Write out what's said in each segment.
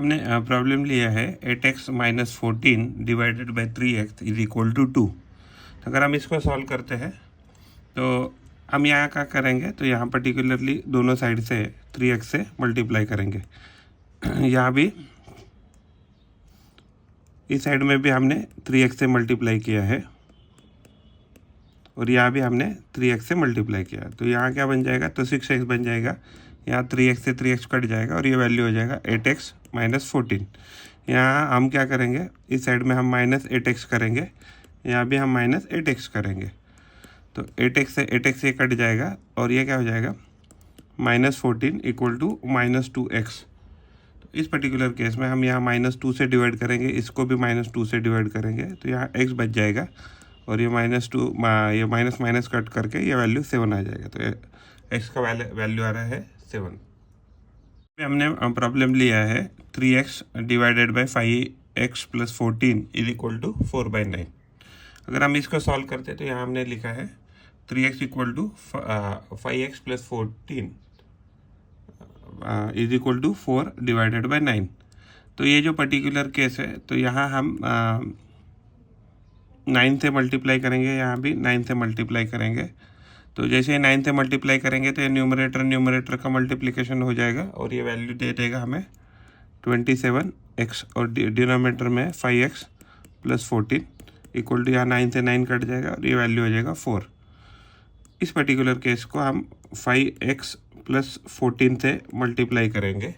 हमने प्रॉब्लम लिया है 8x minus 14 divided by 3x is equal to 2। तो अगर हम इसको सॉल्व करते हैं तो हम यहाँ क्या करेंगे, तो यहाँ पर्टिकुलरली दोनों साइड से 3x से मल्टीप्लाई करेंगे। यहाँ भी इस साइड में भी हमने 3x से मल्टीप्लाई किया है और यहाँ भी हमने 3x से मल्टीप्लाई किया। तो यहाँ क्या बन जाएगा, तो 6x बन जाएगा। यहाँ 3x से 3x कट जाएगा और ये वैल्यू हो जाएगा 8x माइनस 14। यहाँ हम क्या करेंगे, इस साइड में हम माइनस 8x करेंगे, यहाँ भी हम माइनस 8x करेंगे। तो 8x से 8x ये कट जाएगा और ये क्या हो जाएगा minus 14 equal to minus 2x। तो इस पर्टिकुलर केस में हम यहाँ माइनस 2 से डिवाइड करेंगे, इसको भी माइनस 2 से डिवाइड करेंगे, तो यहाँ x बच जाएगा और ये -2 ये माइनस माइनस कट करके ये वैल्यू 7 आ जाएगा। तो x का वैल्यू आ रहा है 7। हमने प्रॉब्लम लिया है 3x divided by 5x plus 14 is equal to 4/9। अगर हम इसको सॉल्व करते तो यहाँ हमने लिखा है 3x equal to 5x plus 14 is equal to 4 divided by 9। तो ये जो पर्टिकुलर केस है, तो यहाँ हम 9 से मल्टीप्लाई करेंगे, यहाँ भी 9 से मल्टीप्लाई करेंगे। तो जैसे 9 से मल्टीप्लाई करेंगे तो ये न्यूमरेटर का मल्टीप्लिकेशन हो जाएगा और ये वैल्यू दे देगा हमें 27x और डिनोमिनेटर में 5x प्लस 14 इक्वल टू यहाँ 9 से 9 कट जाएगा और ये वैल्यू हो जाएगा 4। इस पर्टिकुलर केस को हम 5x प्लस 14 से मल्टीप्लाई करेंगे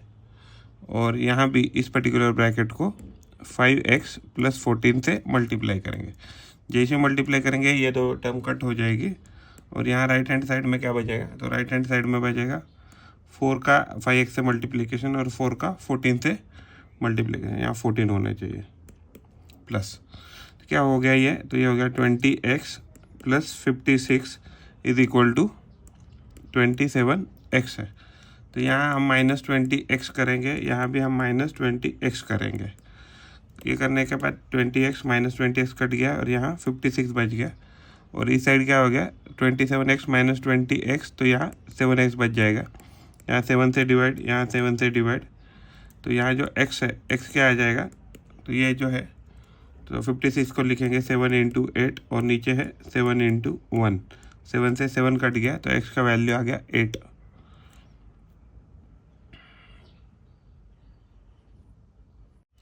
और यहाँ भी इस पर्टिकुलर ब्रैकेट को 5x प्लस 14 से मल्टीप्लाई करेंगे। जैसे मल्टीप्लाई करेंगे ये दो टर्म कट हो जाएगी और यहाँ राइट हैंड साइड में क्या बचेगा, तो राइट हैंड साइड में बचेगा 4 का 5x से मल्टीप्लिकेशन और 4 का 14 से मल्टीप्लिकेशन, यहाँ 14 होना चाहिए प्लस। तो क्या हो गया ये, तो ये हो गया 20x plus 56 is equal to 27x है। तो यहाँ हम माइनस 20x करेंगे, यहाँ भी हम माइनस 20x करेंगे। ये करने के बाद 20x माइनस 20x कट गया और यहाँ 56 बच गया और इस साइड क्या हो गया 27x माइनस 20x, तो यहाँ 7x बच जाएगा। यहाँ 7 से डिवाइड, यहाँ 7 से डिवाइड, तो यहाँ जो x है x क्या आ जाएगा, तो ये जो है तो 56 को लिखेंगे 7 इंटू 8 और नीचे है 7 इंटू 1। 7 से 7 कट गया तो x का वैल्यू आ गया 8।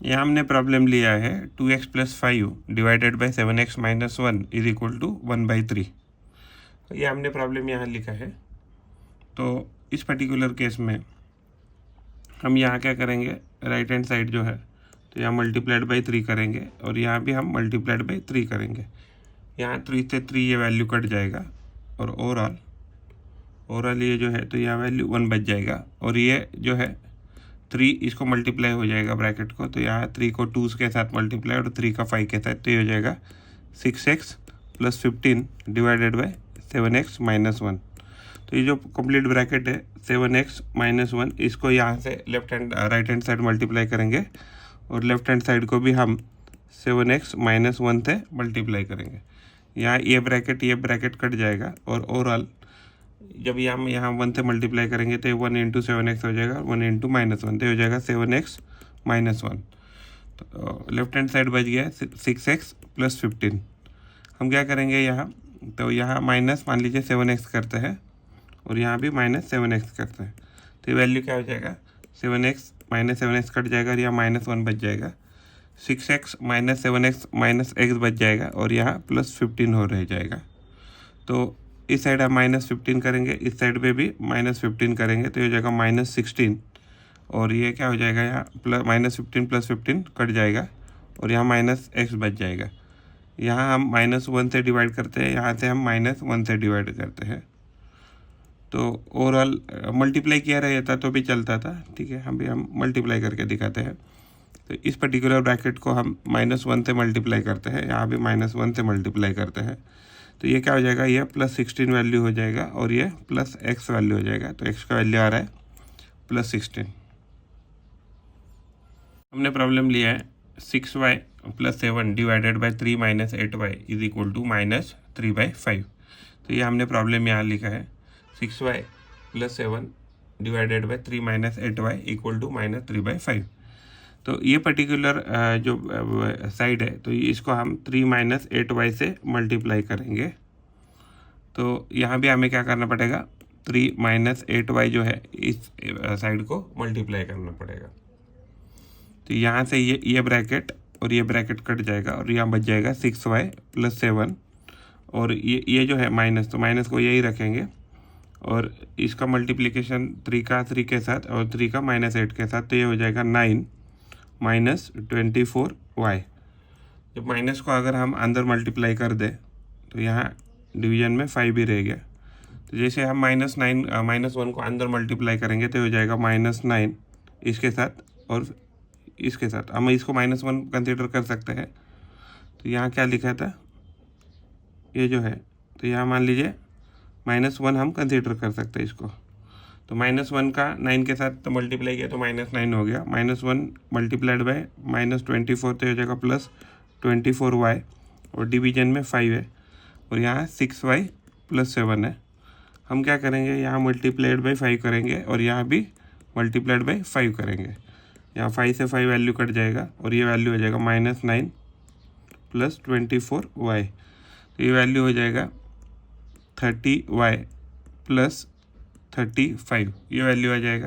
यहाँ हमने प्रॉब्लम लिया है 2x plus 5 divided by 7x minus 1 is equal to 1/3। तो ये हमने प्रॉब्लम यहाँ लिखा है। तो इस पर्टिकुलर केस में हम यहाँ क्या करेंगे, राइट हैंड साइड जो है तो यहाँ मल्टीप्लाइड बाई 3 करेंगे और यहाँ भी हम मल्टीप्लाइड बाई 3 करेंगे। यहाँ 3 से 3 ये वैल्यू कट जाएगा और ओवरऑल ये जो है तो यहाँ वैल्यू 1 बच जाएगा और ये जो है 3 इसको मल्टीप्लाई हो जाएगा ब्रैकेट को, तो यहाँ 3 को 2 के साथ मल्टीप्लाई और 3 का 5 के साथ, तो ये हो जाएगा 6x plus 15 divided by 7x minus 1। तो ये जो कंप्लीट ब्रैकेट है 7x माइनस 1, इसको यहाँ से राइट हैंड साइड मल्टीप्लाई करेंगे और लेफ्ट हैंड साइड को भी हम 7x माइनस 1 से मल्टीप्लाई करेंगे। यहाँ ये ब्रैकेट कट जाएगा और ओवरऑल जब हम यहाँ 1 से मल्टीप्लाई करेंगे तो 1 इंटू 7x हो जाएगा, 1 इंटू माइनस 1, तो हो जाएगा 7x माइनस 1। तो लेफ्ट हैंड साइड बच गया 6x प्लस 15। हम क्या करेंगे यहाँ, तो यहाँ माइनस मान लीजिए 7x करते हैं और यहाँ भी माइनस 7x करते हैं, तो ये वैल्यू क्या हो जाएगा 7x माइनस 7x कट जाएगा और यहाँ माइनस 1 बच जाएगा। 6x minus 7x minus x बच जाएगा और यहाँ प्लस 15 हो रह जाएगा। तो इस साइड हम माइनस 15 करेंगे, इस साइड पे भी माइनस 15 करेंगे, तो ये हो जाएगा माइनस 16 और ये क्या हो जाएगा यहाँ प्लस माइनस 15 प्लस 15 कट जाएगा और यहाँ माइनस x बच जाएगा। यहाँ हम माइनस 1 से डिवाइड करते हैं, यहाँ से हम माइनस 1 से डिवाइड करते हैं। तो ओवरऑल मल्टीप्लाई किया रहता तो भी चलता था, ठीक है, हम मल्टीप्लाई करके दिखाते हैं। तो इस पर्टिकुलर ब्रैकेट को हम माइनस 1 से मल्टीप्लाई करते हैं, यहाँ भी माइनस 1 से मल्टीप्लाई करते हैं, तो ये क्या हो जाएगा, ये प्लस 16 वैल्यू हो जाएगा और ये प्लस x वैल्यू हो जाएगा। तो x का वैल्यू आ रहा है प्लस 16। हमने प्रॉब्लम लिया है 6y plus 7 divided by 3 minus 8y is equal to minus 3/5। तो ये हमने प्रॉब्लम यहाँ लिखा है 6y plus 7 divided by 3 minus 8y equal to minus 3/5। तो ये पर्टिकुलर जो साइड है तो इसको हम 3 माइनस 8y से मल्टीप्लाई करेंगे। तो यहाँ भी हमें क्या करना पड़ेगा, 3 माइनस 8y जो है इस साइड को मल्टीप्लाई करना पड़ेगा। तो यहाँ से ये ब्रैकेट और ये ब्रैकेट कट जाएगा और यहाँ बच जाएगा 6y प्लस 7, और ये जो है माइनस, तो माइनस को यही रखेंगे और इसका मल्टीप्लिकेशन 3 का 3 के साथ और 3 का माइनस 8 के साथ, तो ये हो जाएगा 9 माइनस 24y। जब माइनस को अगर हम अंदर मल्टीप्लाई कर दें तो यहाँ डिवीजन में 5 भी रह गया। तो जैसे हम -1 को अंदर मल्टीप्लाई करेंगे तो हो जाएगा -9 इसके साथ और इसके साथ, हम इसको -1 कंसीडर कर सकते हैं। तो यहाँ क्या लिखा था, ये जो है, तो यहाँ मान लीजिए -1 हम कंसीडर कर सकते हैं इसको। तो -1 का 9 के साथ तो मल्टीप्लाई किया तो -9 हो गया, -1 मल्टीप्लाइड बाय -24 तो हो जाएगा +24y, और डिवीजन में 5 है और यहाँ 6y प्लस 7 है। हम क्या करेंगे, यहाँ मल्टीप्लाइड बाई 5 करेंगे और यहाँ भी मल्टीप्लाइड बाई 5 करेंगे। यहाँ 5 से 5 वैल्यू कट जाएगा और ये वैल्यू हो जाएगा -9 प्लस 24y, तो ये वैल्यू हो जाएगा 30y प्लस 35, ये वैल्यू आ जाएगा।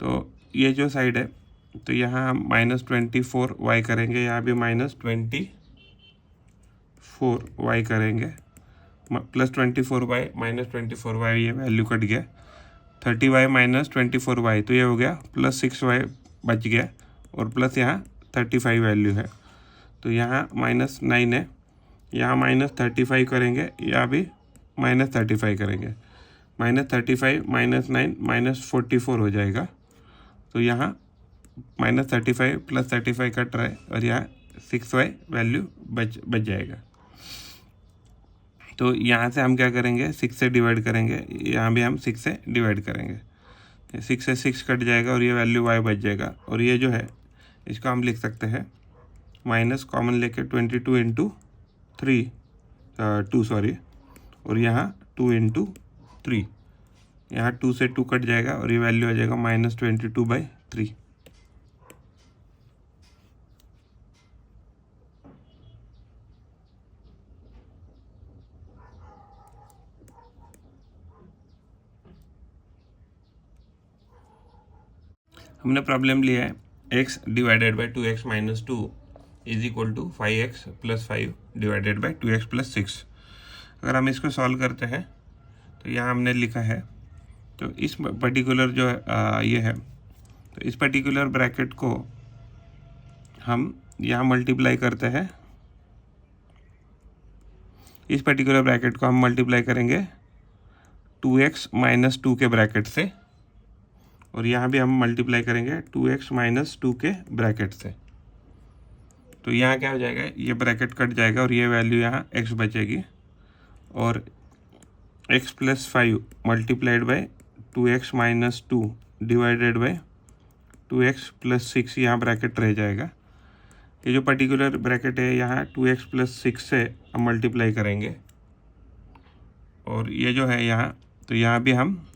तो ये जो साइड है तो यहाँ हम -24y करेंगे, यहाँ भी -24y करेंगे, +24y -24y, ये वैल्यू कट गया। 30y -24y तो ये हो गया +6y बच गया और प्लस यहाँ 35 वैल्यू है। तो यहाँ -9 है, यहाँ -35 करेंगे, यहाँ भी -35 करेंगे, -35 -9 -44 हो जाएगा। तो यहाँ -35 प्लस 35 कट रहा है और यहाँ 6y वैल्यू बच जाएगा। तो यहाँ से हम क्या करेंगे, 6 से डिवाइड करेंगे, यहाँ भी हम 6 से डिवाइड करेंगे, 6 से 6 कट जाएगा और ये वैल्यू y बच जाएगा। और ये जो है इसको हम लिख सकते हैं माइनस कॉमन लेके 22 इंटू 2 सॉरी, और यहाँ 2 इंटू 3, यहाँ 2 से 2 कट जाएगा और ये वैल्यू आ जाएगा -22/3। हमने प्रॉब्लम लिया है x divided by 2x minus 2 is equal to 5x plus 5 divided by 2x plus 6। अगर हम इसको सॉल्व करते हैं तो यहाँ हमने लिखा है, तो इस पर्टिकुलर जो ये है, तो इस पर्टिकुलर ब्रैकेट को हम यहाँ मल्टीप्लाई करते हैं, इस पर्टिकुलर ब्रैकेट को हम मल्टीप्लाई करेंगे 2x माइनस 2 के ब्रैकेट से, और यहाँ भी हम मल्टीप्लाई करेंगे 2x माइनस 2 के ब्रैकेट से। तो यहाँ क्या हो जाएगा, ये ब्रैकेट कट जाएगा और ये वैल्यू यहाँ x बचेगी, और x plus 5 multiplied by 2x minus 2 divided by 2x plus 6, यहाँ ब्रैकेट रह जाएगा। ये जो पर्टिकुलर ब्रैकेट है यहाँ 2x प्लस 6 से हम मल्टीप्लाई करेंगे, और ये जो है यहाँ, तो यहाँ भी हम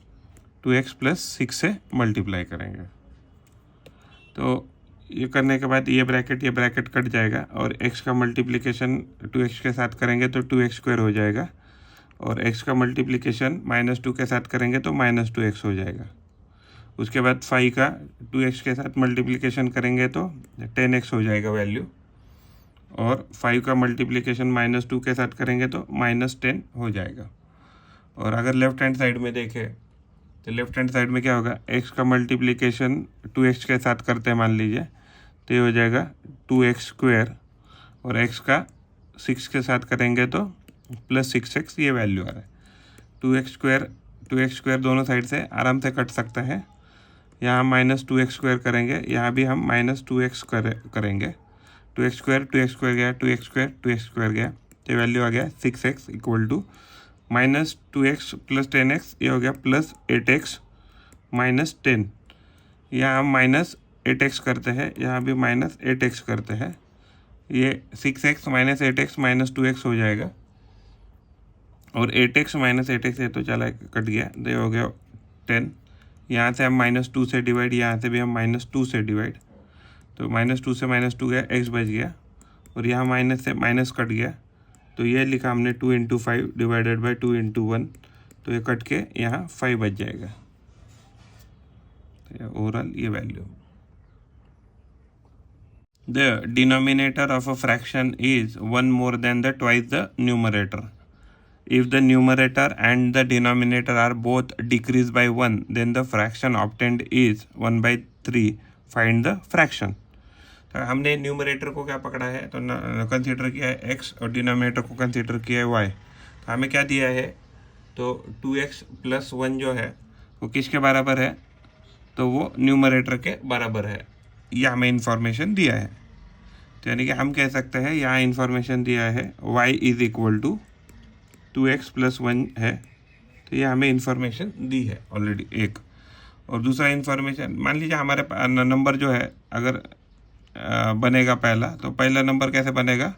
2x प्लस 6 से मल्टीप्लाई करेंगे। तो ये करने के बाद ये ब्रैकेट कट जाएगा और x का मल्टीप्लिकेशन 2x के साथ करेंगे तो 2x² हो जाएगा, और x का मल्टीप्लिकेशन -2 के साथ करेंगे तो -2x हो जाएगा। उसके बाद 5 का 2x के साथ मल्टीप्लिकेशन करेंगे तो 10x हो जाएगा वैल्यू, और 5 का मल्टीप्लिकेशन -2 के साथ करेंगे तो -10 हो जाएगा। और अगर लेफ्ट हैंड साइड में देखें तो लेफ्ट हैंड साइड में क्या होगा, x का मल्टीप्लिकेशन 2x के साथ करते हैं मान लीजिए, तो ये हो जाएगा 2x², और x का 6 के साथ करेंगे तो प्लस 6x, ये वैल्यू आ रहा है। 2x² दोनों साइड से आराम से कट सकता है। यहाँ -2x² करेंगे, यहाँ भी हम -2x करेंगे, 2x² गया, 2x² गया, तो वैल्यू आ गया 6x equal to -2x plus 10x, ये हो गया प्लस 8x माइनस 10। यहाँ हम -8x करते हैं, यहाँ भी -8x करते हैं, ये 6x minus 8x minus 2x हो जाएगा, और 8x माइनस 8x है तो चला कट गया, तो ये हो गया 10। यहाँ से हम -2 से डिवाइड, यहाँ से भी हम -2 से डिवाइड, तो -2 से -2 गया, x बच गया, और यहाँ माइनस से माइनस कट गया, तो ये लिखा हमने 2 × 5 डिवाइडेड बाई 2 × 1, तो ये कट के यहाँ 5 बच जाएगा। तो ओवरऑल ये value. The denominator of a fraction is 1 more than the twice the numerator. If the numerator and the denominator are both decreased by 1, then the fraction obtained is 1/3. Find the fraction. तो हमने numerator को क्या पकड़ा है, तो consider किया है x, और डिनोमिनेटर को कंसीडर किया है y। तो हमें क्या दिया है, तो 2x + 1 जो है वो किसके बराबर है, तो वो न्यूमरेटर के बराबर है। यह हमें इंफॉर्मेशन दिया है, तो यानी कि हम कह सकते हैं यहाँ इंफॉर्मेशन दिया है y = 2x + 1 है, तो ये हमें इंफॉर्मेशन दी है ऑलरेडी एक। और दूसरा इंफॉर्मेशन, मान लीजिए हमारे नंबर जो है अगर बनेगा पहला, तो पहला नंबर कैसे बनेगा,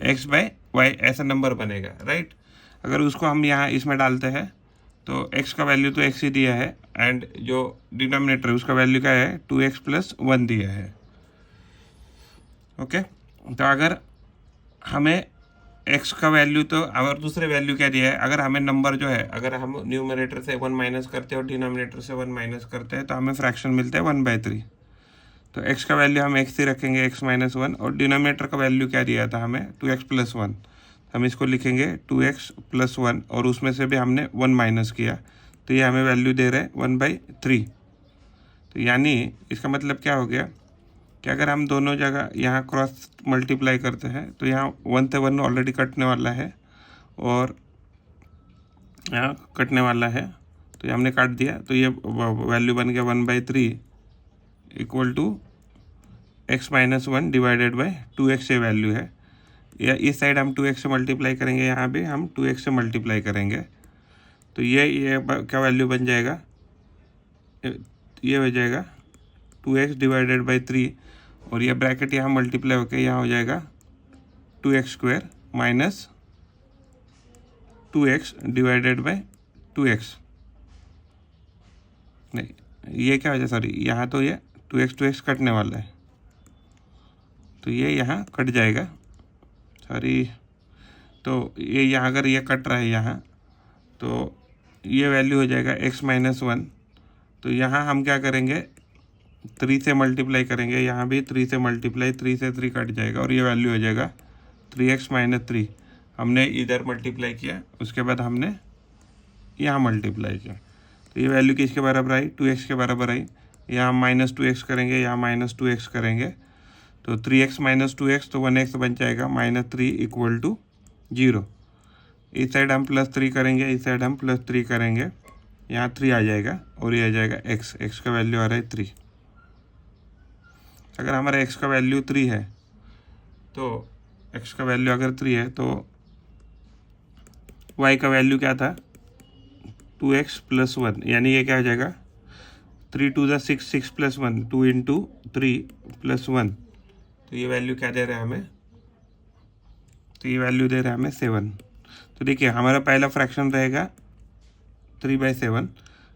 x/y ऐसा नंबर बनेगा, राइट। अगर उसको हम यहाँ इसमें डालते हैं तो x का वैल्यू तो x ही दिया है, एंड जो डिनोमिनेटर है उसका वैल्यू क्या है, 2x + 1 दिया है। ओके, तो अगर हमें x का वैल्यू, तो और दूसरे वैल्यू क्या दिया है, अगर हमें नंबर जो है, अगर हम न्यूमरेटर से 1 माइनस करते हैं और डिनोमिनेटर से 1 माइनस करते हैं, तो हमें फ्रैक्शन मिलता है 1/3। तो x का वैल्यू हम x ही रखेंगे, x - 1, और डिनोमिनेटर का वैल्यू क्या दिया था हमें, 2x + 1। हम इसको लिखेंगे 2x + 1, और उसमें से भी हमने 1 माइनस किया, तो ये हमें वैल्यू दे रहे हैं 1/3। तो यानी इसका मतलब क्या हो गया कि अगर हम दोनों जगह यहाँ क्रॉस मल्टीप्लाई करते हैं, तो यहाँ 1 से 1 ऑलरेडी कटने वाला है, और यहाँ कटने वाला है, तो ये हमने काट दिया, तो ये वैल्यू बन गया 1/3 = x - 1 डिवाइडेड बाई 2x ये वैल्यू है। या इस साइड हम 2x से मल्टीप्लाई करेंगे, यहाँ भी हम 2x से मल्टीप्लाई करेंगे, तो ये क्या वैल्यू बन जाएगा, ये हो जाएगा 2x डिवाइडेड बाई 3, और ये ब्रैकेट यहाँ मल्टीप्लाई होकर यहाँ हो जाएगा 2x² minus 2x divided by 2x। नहीं, ये क्या हो जाए, सॉरी, यहाँ तो ये 2x कटने वाला है, तो ये यहाँ कट जाएगा, सॉरी। तो ये यहाँ अगर ये कट रहा है यहाँ, तो ये वैल्यू हो जाएगा x - 1। तो यहाँ हम क्या करेंगे, 3 से मल्टीप्लाई करेंगे, यहाँ भी 3 से मल्टीप्लाई, 3 से 3 कट जाएगा, और ये वैल्यू हो जाएगा 3x - 3। हमने इधर मल्टीप्लाई किया, उसके बाद हमने यहाँ मल्टीप्लाई किया, तो ये वैल्यू किसके बराबर आई, 2x के बराबर आई। यहाँ -2x करेंगे, यहाँ -2x करेंगे, तो 3x - 2x, तो 1x बन जाएगा, -3 = 0। इस साइड हम +3 करेंगे, इस साइड हम +3 करेंगे, यहाँ 3 आ जाएगा, और ये आ जाएगा x का वैल्यू आ रहा है 3। अगर हमारा x का वैल्यू 3 है, तो x का वैल्यू अगर 3 है, तो y का वैल्यू क्या था, 2x + 1, यानी ये क्या हो जाएगा, 3 × 2 = 6, 6 + 1, 2 × 3 + 1, तो ये वैल्यू क्या दे रहा है हमें, तो ये वैल्यू दे रहा है हमें 7। तो देखिए हमारा पहला फ्रैक्शन रहेगा 3/7,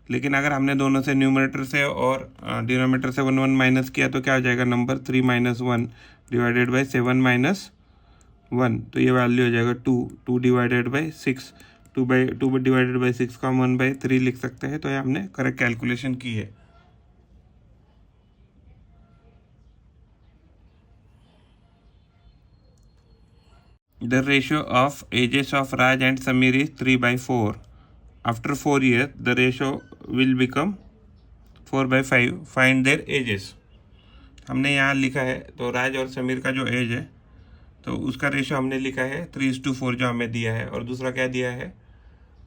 लेकिन अगर हमने दोनों से न्यूमरेटर से और डिनोमिनेटर से 1 माइनस किया, तो क्या हो जाएगा नंबर, 3 - 1 डिवाइडेड बाई 7 - 1, तो ये वैल्यू हो जाएगा 2 डिवाइडेड बाई 6, 2 डिवाइडेड बाई 6 को हम 1/3 लिख सकते हैं। तो ये हमने करेक्ट कैलकुलेशन की है। The ratio of ages of Raj and Samir is 3/4. After 4 years, the ratio will become 4/5. Find their ages. हमने यहाँ लिखा है, तो राज और समीर का जो एज है, तो उसका रेशो हमने लिखा है 3:4 जो हमें दिया है, और दूसरा क्या दिया है,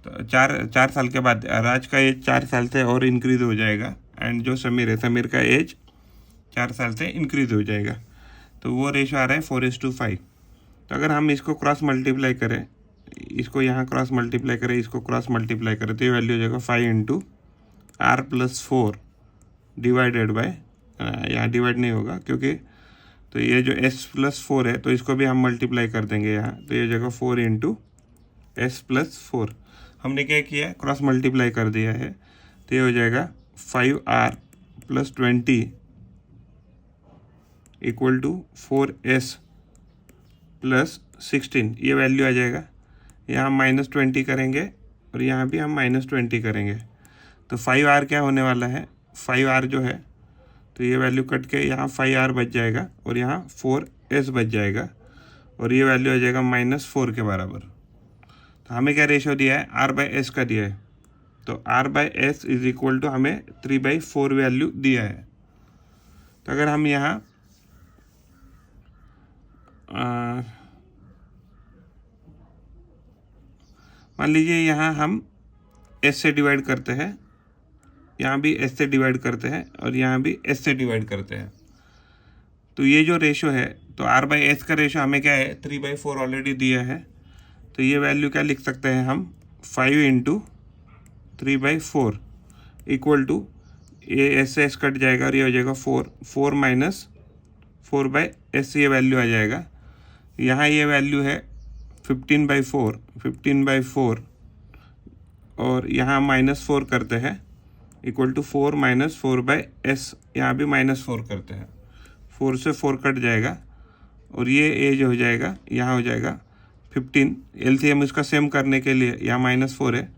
तो 4 साल के बाद राज का एज 4 साल से और इंक्रीज हो जाएगा, एंड जो समीर है, समीर का एज 4 साल से इंक्रीज हो जाएगा, तो वो रेशो आ रहा है 4:5। तो अगर हम इसको क्रॉस मल्टीप्लाई करें, इसको यहाँ क्रॉस मल्टीप्लाई करें, इसको क्रॉस मल्टीप्लाई करें, तो ये वैल्यू हो जाएगा 5 × r + 4 डिवाइडेड बाय, यहाँ डिवाइड नहीं होगा क्योंकि, तो ये जो s + 4 है, तो इसको भी हम मल्टीप्लाई कर देंगे यहाँ, तो ये हो जाएगा 4 × s + 4। हमने क्या किया, क्रॉस मल्टीप्लाई कर दिया है, तो ये हो जाएगा 5r + 20 equal to 4s plus 16, ये वैल्यू आ जाएगा। यहाँ -20 करेंगे और यहाँ भी हम -20 करेंगे, तो 5r क्या होने वाला है, 5r जो है, तो ये वैल्यू कट के यहाँ 5r बच जाएगा और यहाँ 4s बच जाएगा और ये वैल्यू आ जाएगा -4 के बराबर। तो हमें क्या रेशो दिया है, r/s का दिया है, तो r/s इज इक्वल टू हमें 3/4 वैल्यू दिया है। तो अगर हम यहाँ मान लीजिए यहाँ हम s से डिवाइड करते हैं, यहाँ भी s से डिवाइड करते हैं और यहाँ भी s से डिवाइड करते हैं, तो ये जो रेशो है, तो r/s का रेशो हमें क्या है, 3/4 ऑलरेडी दिया है, तो ये वैल्यू क्या लिख सकते हैं हम, 5 × 3/4 इक्वल टू, ये s से s कट जाएगा और ये हो जाएगा 4 माइनस 4/s, ये वैल्यू आ जाएगा। यहाँ ये वैल्यू है 15/4 और यहाँ -4 करते हैं इक्वल टू 4 माइनस 4/s, यहाँ भी -4 करते हैं, 4 से 4 कट जाएगा और ये एज हो जाएगा, यहाँ हो जाएगा 15। एलसीएम इसका सेम करने के लिए, यहाँ -4 है,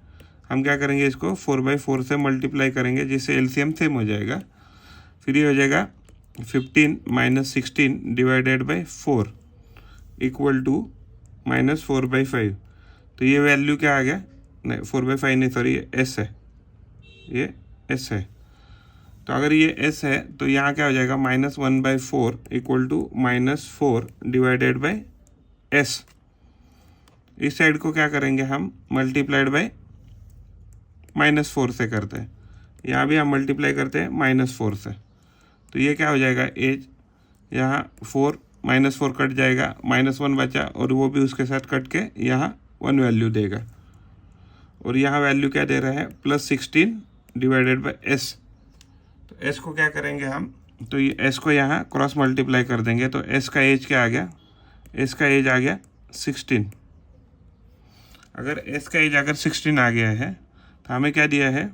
हम क्या करेंगे, इसको 4/4 से मल्टीप्लाई करेंगे जिससे एलसीएम सेम हो जाएगा। फिर ये हो जाएगा 15 - 16 डिवाइडेड बाई 4 इक्वल टू -4/5। तो ये वैल्यू क्या आ गया, नहीं 4/5 नहीं, सॉरी ये s है, ये s है। तो अगर ये s है तो यहाँ क्या हो जाएगा, -1/4 equal to -4 divided by s। इस साइड को क्या करेंगे हम, मल्टीप्लाइड बाई -4 से करते हैं, यहाँ भी हम मल्टीप्लाई करते हैं -4 से, तो ये क्या हो जाएगा, एज यहाँ 4 -4 कट जाएगा, -1 बचा और वो भी उसके साथ कट के यहाँ 1 वैल्यू देगा और यहाँ वैल्यू क्या दे रहा है, +16 डिवाइडेड बाई s। तो s को क्या करेंगे हम, तो ये s को यहाँ क्रॉस मल्टीप्लाई कर देंगे, तो s का एज क्या आ गया, s का एज आ गया 16। अगर s का एज अगर 16 आ गया है तो हमें क्या दिया है,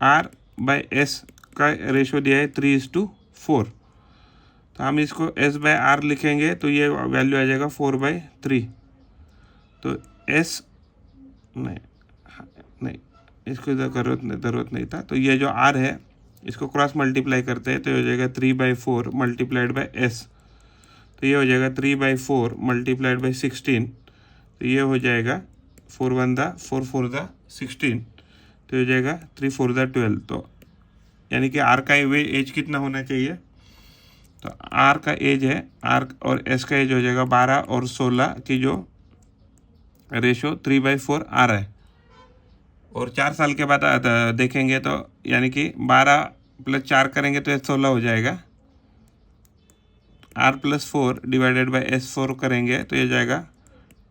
r/s का रेशो दिया है 3:4, तो हम इसको s/r लिखेंगे तो ये वैल्यू आ जाएगा 4/3। तो s नहीं इसको ज़रूरत नहीं था, तो ये जो r है इसको क्रॉस मल्टीप्लाई करते हैं तो ये हो जाएगा 3/4 मल्टीप्लाइड बाई s, तो ये हो जाएगा 3/4 मल्टीप्लाइड बाई 16, तो ये हो जाएगा 4 4 16, तो हो जाएगा 3 4 12। तो यानी कि r का एज कितना होना चाहिए, तो r का एज है, r और s का एज हो जाएगा 12 और 16 की जो रेशो 3/4 आ रहा है, और 4 साल के बाद देखेंगे तो यानी कि 12 + 4 करेंगे तो 16 हो जाएगा, r + 4 डिवाइडेड बाई s 4 करेंगे तो ये जाएगा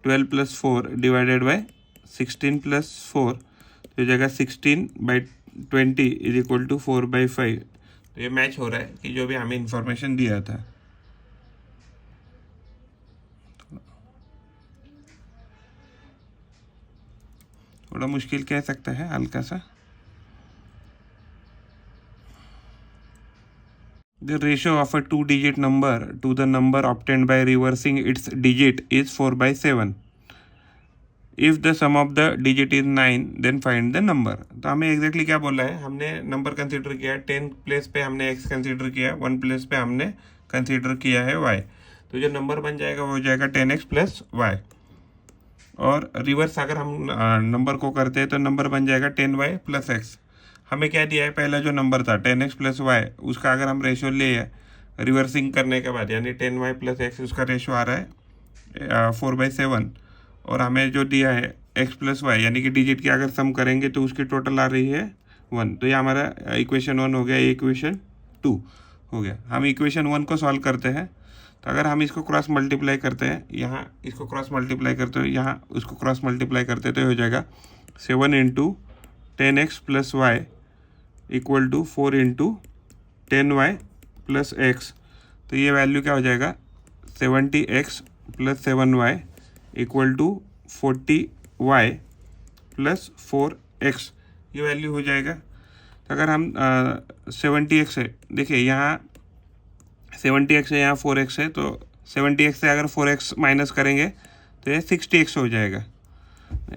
12 + 4 डिवाइडेड बाई 16 + 4, तो ये जाएगा 16/20 इज इक्वल टू 4/5। तो ये मैच हो रहा है कि जो भी हमें इंफॉर्मेशन दिया था। थोड़ा मुश्किल कह सकते हैं, हल्का सा। The ratio of a 2-digit number to the number obtained by reversing its digit is 4/7. If the sum of the digit is 9, then find the number. तो हमें एग्जैक्टली क्या बोला है, हमने नंबर कंसीडर किया है, 10 प्लेस पे हमने x कंसीडर किया, 1 प्लेस पे हमने कंसीडर किया है y, तो जो नंबर बन जाएगा वो हो जाएगा 10x + y। और रिवर्स अगर हम नंबर को करते हैं तो नंबर बन जाएगा 10y + x। हमें क्या दिया है, पहला जो नंबर था 10x + y, उसका अगर हम रेशो ले रिवर्सिंग करने के बाद, यानी 10y + x, उसका रेशो आ रहा है 4/7, और हमें जो दिया है x + y यानी कि डिजिट की अगर सम करेंगे तो उसकी टोटल आ रही है 1। तो ये हमारा इक्वेशन 1 हो गया, इक्वेशन 2 हो गया। हम इक्वेशन 1 को सॉल्व करते हैं, तो अगर हम इसको क्रॉस मल्टीप्लाई करते हैं, यहाँ इसको क्रॉस मल्टीप्लाई करते हैं, यहाँ उसको क्रॉस मल्टीप्लाई करते हैं, तो हो जाएगा 7 × 10x + y equal to 4 × 10y + x। तो ये वैल्यू क्या हो जाएगा, 70x + 7y equal to 40y + 4x, ये वैल्यू हो जाएगा। तो अगर हम 70x है, देखिए यहाँ 70x है, यहाँ 4x है, तो 70x से अगर 4x माइनस करेंगे तो ये 60x हो जाएगा।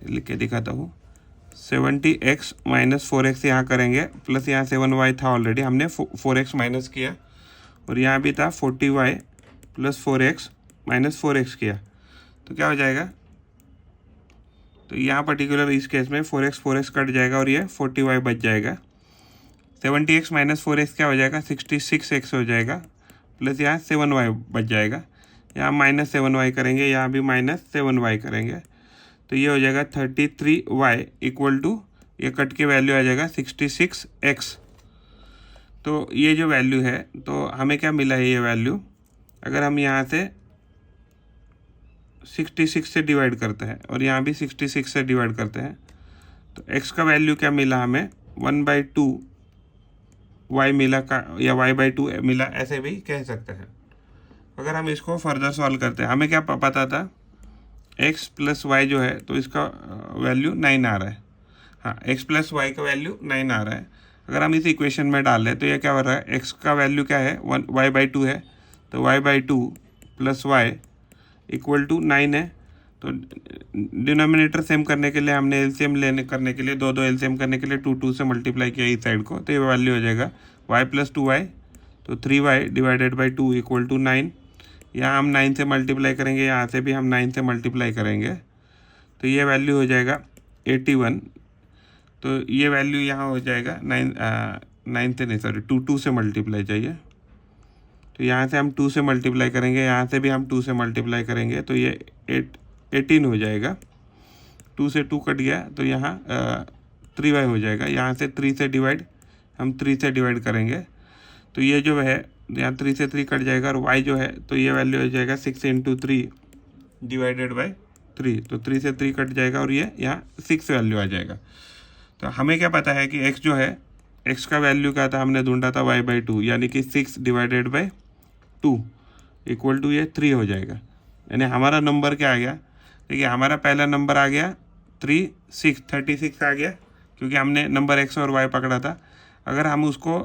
लिख के दिखाता हूँ, 70x माइनस 4x यहाँ करेंगे, प्लस यहाँ 7y था ऑलरेडी, हमने 4x माइनस किया, और यहाँ भी था 40y plus 4x minus 4x किया, तो क्या हो जाएगा, तो यहाँ पर्टिकुलर इस केस में 4x कट जाएगा और ये 40y बच जाएगा। 70x माइनस 4x क्या हो जाएगा, 66x हो जाएगा, प्लस यहाँ 7y बच जाएगा, यहाँ माइनस 7y करेंगे, यहाँ भी माइनस 7y करेंगे, तो ये हो जाएगा 33y इक्वल टू, ये कट के वैल्यू आ जाएगा 66x। तो ये जो वैल्यू है, तो हमें क्या मिला है, ये वैल्यू अगर हम यहाँ से 66 से डिवाइड करते हैं और यहाँ भी 66 से डिवाइड करते हैं, तो x का वैल्यू क्या मिला हमें, 1/2 y मिला का, या y/2 मिला, ऐसे भी कह सकते हैं। अगर हम इसको फर्दर सॉल्व करते हैं, हमें क्या पता था, x प्लस वाई जो है, तो इसका वैल्यू 9 आ रहा है। हाँ, x प्लस वाई का वैल्यू 9 आ रहा है। अगर हम इस इक्वेशन में डाल लें तो ये क्या हो रहा है, x का वैल्यू क्या है, y/2 है, तो y/2 plus y equal to 9 है। तो डिनोमिनेटर सेम करने के लिए हमने एलसीएम लेने करने के लिए दो एलसीएम करने के लिए 2 से मल्टीप्लाई किया इस साइड को, तो ये वैल्यू हो जाएगा y प्लस 2y, तो 3y divided by 2 equal to 9। यहाँ हम 9 से मल्टीप्लाई करेंगे, यहाँ से भी हम 9 से मल्टीप्लाई करेंगे, तो ये वैल्यू हो जाएगा 81। तो ये वैल्यू यहाँ हो जाएगा 9 से नहीं, सॉरी 2 से मल्टीप्लाई चाहिए, तो यहाँ से हम 2 से मल्टीप्लाई करेंगे, यहाँ से भी हम 2 से मल्टीप्लाई करेंगे, तो ये 18 हो जाएगा। 2 से 2 कट गया, तो यहाँ 3y हो जाएगा। यहाँ से 3 से डिवाइड, हम 3 से डिवाइड करेंगे, तो ये जो है यहाँ 3 से 3 कट जाएगा, और y जो है तो ये वैल्यू हो जाएगा 6 × 3 डिवाइडेड बाई 3, तो 3 से 3 कट जाएगा और ये यहाँ 6 वैल्यू आ जाएगा। तो हमें क्या पता है कि x जो है, x का वैल्यू क्या था, हमने ढूंढा था y/2, यानी कि 6 डिवाइडेड बाई 2 इक्वल टू ये 3 हो जाएगा। यानी हमारा नंबर क्या आ गया, देखिए हमारा पहला नंबर आ गया 36 आ गया, क्योंकि हमने नंबर x और y पकड़ा था। अगर हम उसको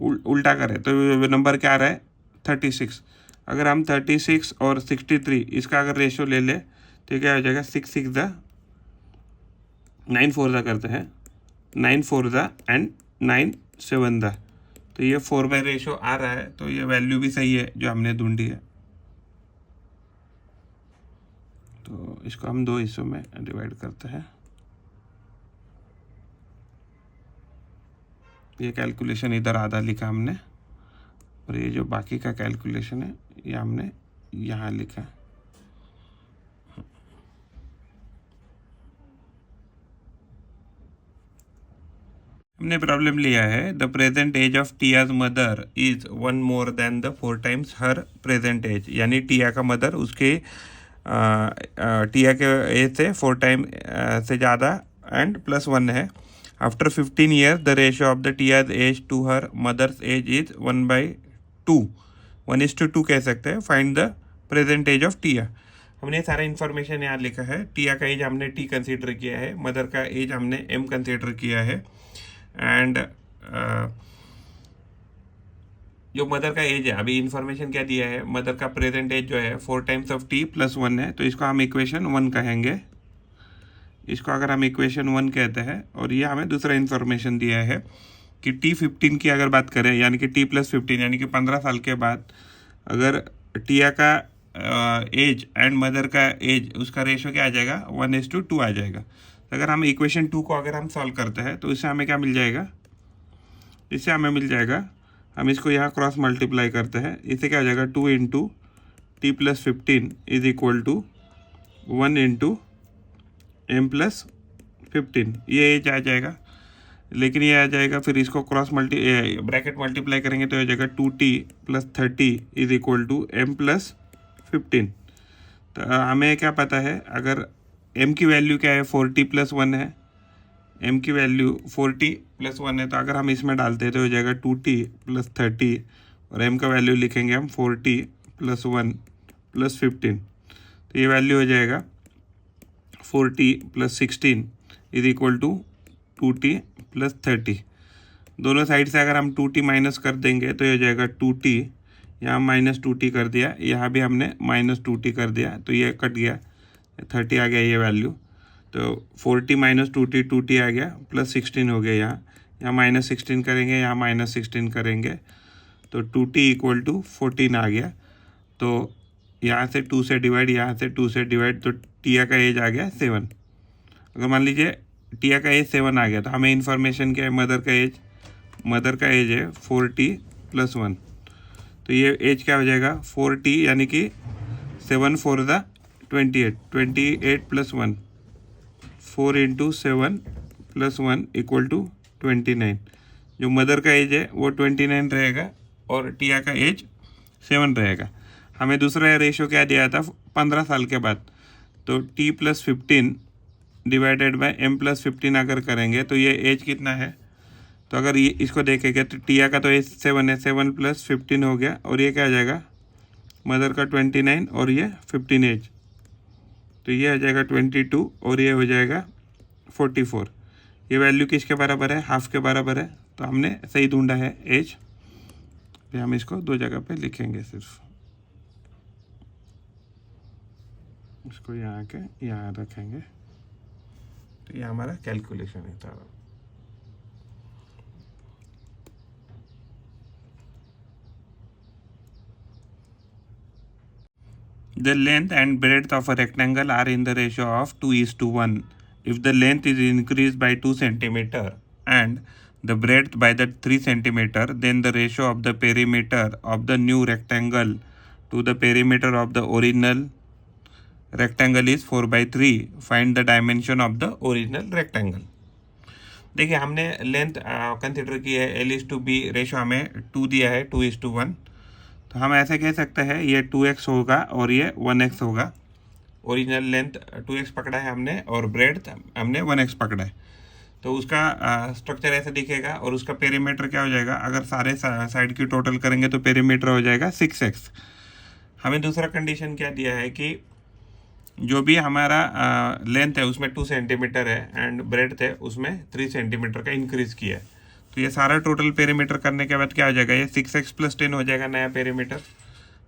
उल्टा करें तो नंबर क्या आ रहा है, 36। अगर हम 36 और 63 इसका अगर रेशो ले ले तो क्या हो जाएगा, 6 6 दा 9 4 दा करते हैं, 9 4 दा एंड 9 7 दा, तो ये 4 रेशो आ रहा है, तो ये वैल्यू भी सही है जो हमने ढूंढी है। तो इसको हम 2 हिस्सों में डिवाइड करते हैं। ये कैलकुलेशन इधर आधा लिखा हमने, और ये जो बाकी का कैलकुलेशन है ये हमने यहाँ लिखा है। हमने प्रॉब्लम लिया है, the present age of Tia's mother is 1 more than the 4 times her present age, यानी टिया का मदर उसके टिया के एज से 4 टाइम से ज़्यादा एंड प्लस 1 है। After 15 years the ratio of the Tia's age to her mother's age is 1/2, 1:2 कह सकते हैं। Find the present age of Tia. हमने सारा इन्फॉर्मेशन यहाँ लिखा है। टिया का एज हमने टी कंसीडर किया है, मदर का एज हमने एम कंसीडर किया है, एंड जो मदर का एज है, अभी इन्फॉर्मेशन क्या दिया है, मदर का प्रेजेंट एज जो है 4 टाइम्स ऑफ टी प्लस 1 है, तो इसको हम इक्वेशन 1 कहेंगे। इसको अगर हम इक्वेशन 1 कहते हैं, और ये हमें दूसरा इन्फॉर्मेशन दिया है कि T15 की अगर बात करें, यानी कि T+15 यानी कि 15 साल के बाद अगर टिया का एज एंड मदर का एज, उसका रेशो क्या आ जाएगा, 1:2 आ जाएगा। तो अगर हम इक्वेशन 2 को अगर हम सॉल्व करते हैं तो इससे हमें क्या मिल जाएगा, इससे हमें मिल जाएगा, हम इसको यहाँ क्रॉस मल्टीप्लाई करते हैं, इससे क्या हो जाएगा, 2 × T+15 is equal to 1 × M+15, ये एज आ जाएगा। लेकिन ये आ जाएगा, फिर इसको क्रॉस ब्रैकेट मल्टीप्लाई करेंगे तो हो जाएगा 2T + 30 is equal to M+15। तो हमें क्या पता है, अगर M की वैल्यू क्या है, 4T + 1 है, M की वैल्यू 4T + 1 है, तो अगर हम इसमें डालते हैं तो हो जाएगा 2T + 30, और M का वैल्यू लिखेंगे हम 4T + 1 + 15, तो ये वैल्यू हो जाएगा 4T + 16 is equal to 2T + 30। दोनों साइड से अगर हम 2t माइनस कर देंगे तो ये हो जाएगा 2t, यहाँ माइनस 2t कर दिया, यहाँ भी हमने माइनस 2t कर दिया, तो ये कट गया, 30 आ गया ये वैल्यू। तो 4t माइनस 2t 2t आ गया, प्लस 16 हो गया, यहाँ माइनस 16 करेंगे, यहाँ माइनस 16 करेंगे, तो 2t इक्वल टू 14 आ गया। तो यहाँ से 2 से डिवाइड, यहाँ से 2 से डिवाइड, तो टिया का एज आ गया 7। अगर मान लीजिए टिया का एज 7 आ गया तो हमें इन्फॉर्मेशन क्या है, मदर का एज है 4t प्लस 1, तो ये एज क्या हो जाएगा 4t, यानी कि 7 4 द 28 plus 1, 4 into 7 plus 1 equal to 29। जो मदर का एज है वो 29 रहेगा और टिया का एज 7 रहेगा। हमें दूसरा रेशो क्या दिया था 15 साल के बाद, तो t plus 15 divided by m plus 15 अगर करेंगे तो ये एज कितना है, तो अगर ये इसको देखेंगे तो टिया का तो एज 7 है, 7 प्लस 15 हो गया, और ये क्या आ जाएगा मदर का 29 और ये 15 एज, तो ये आ जाएगा 22 और ये हो जाएगा 44। ये वैल्यू किसके बराबर है, हाफ के बराबर है, तो हमने सही ढूंढा है एज। हम इसको दो जगह पे लिखेंगे, सिर्फ इसको यहाँ के यहाँ रखेंगे, तो ये हमारा कैलकुलेशन है सारा। The length and breadth of a rectangle are in the ratio of 2:1. If the length is increased by 2 cm and the breadth by the 3 cm, then the ratio of the perimeter of the new rectangle to the perimeter of the original rectangle is 4/3. Find the dimension of the original rectangle. देखिए हमने length consider की है L/B, ratio हमें 2 दिया है 2:1, तो हम ऐसे कह सकते हैं ये 2x होगा और ये 1x होगा। ओरिजिनल लेंथ 2x पकड़ा है हमने और ब्रेड्थ हमने 1x पकड़ा है, तो उसका स्ट्रक्चर ऐसे दिखेगा और उसका पेरीमीटर क्या हो जाएगा, अगर सारे साइड की टोटल करेंगे तो पेरीमीटर हो जाएगा 6x। हमें दूसरा कंडीशन क्या दिया है कि जो भी हमारा लेंथ है उसमें 2 सेंटीमीटर है एंड ब्रेड्थ है उसमें 3 सेंटीमीटर का इंक्रीज किया है, तो ये सारा टोटल पेरीमीटर करने के बाद क्या हो जाएगा, ये 6x प्लस 10 हो जाएगा नया पेरीमीटर।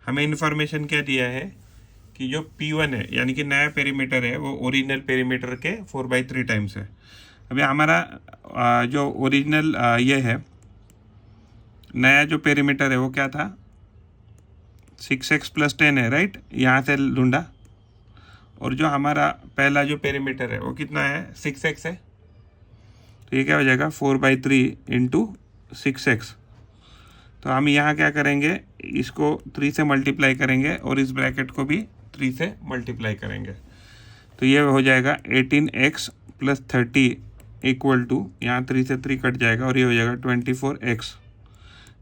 हमें इन्फॉर्मेशन क्या दिया है कि जो P1 है यानी कि नया पेरीमीटर है वो ओरिजिनल पेरीमीटर के 4/3 टाइम्स है। अभी हमारा जो ओरिजिनल ये है नया जो पेरीमीटर है वो क्या था 6x प्लस 10 है, राइट, यहाँ से ढूंढा, और जो हमारा पहला जो पेरीमीटर है वो कितना है 6x है, तो ये क्या हो जाएगा 4/3 इंटू 6x। तो हम यहाँ क्या करेंगे, इसको 3 से मल्टीप्लाई करेंगे और इस ब्रैकेट को भी 3 से मल्टीप्लाई करेंगे, तो ये हो जाएगा 18x प्लस 30 इक्वल टू, यहाँ 3 से 3 कट जाएगा और ये हो जाएगा 24x।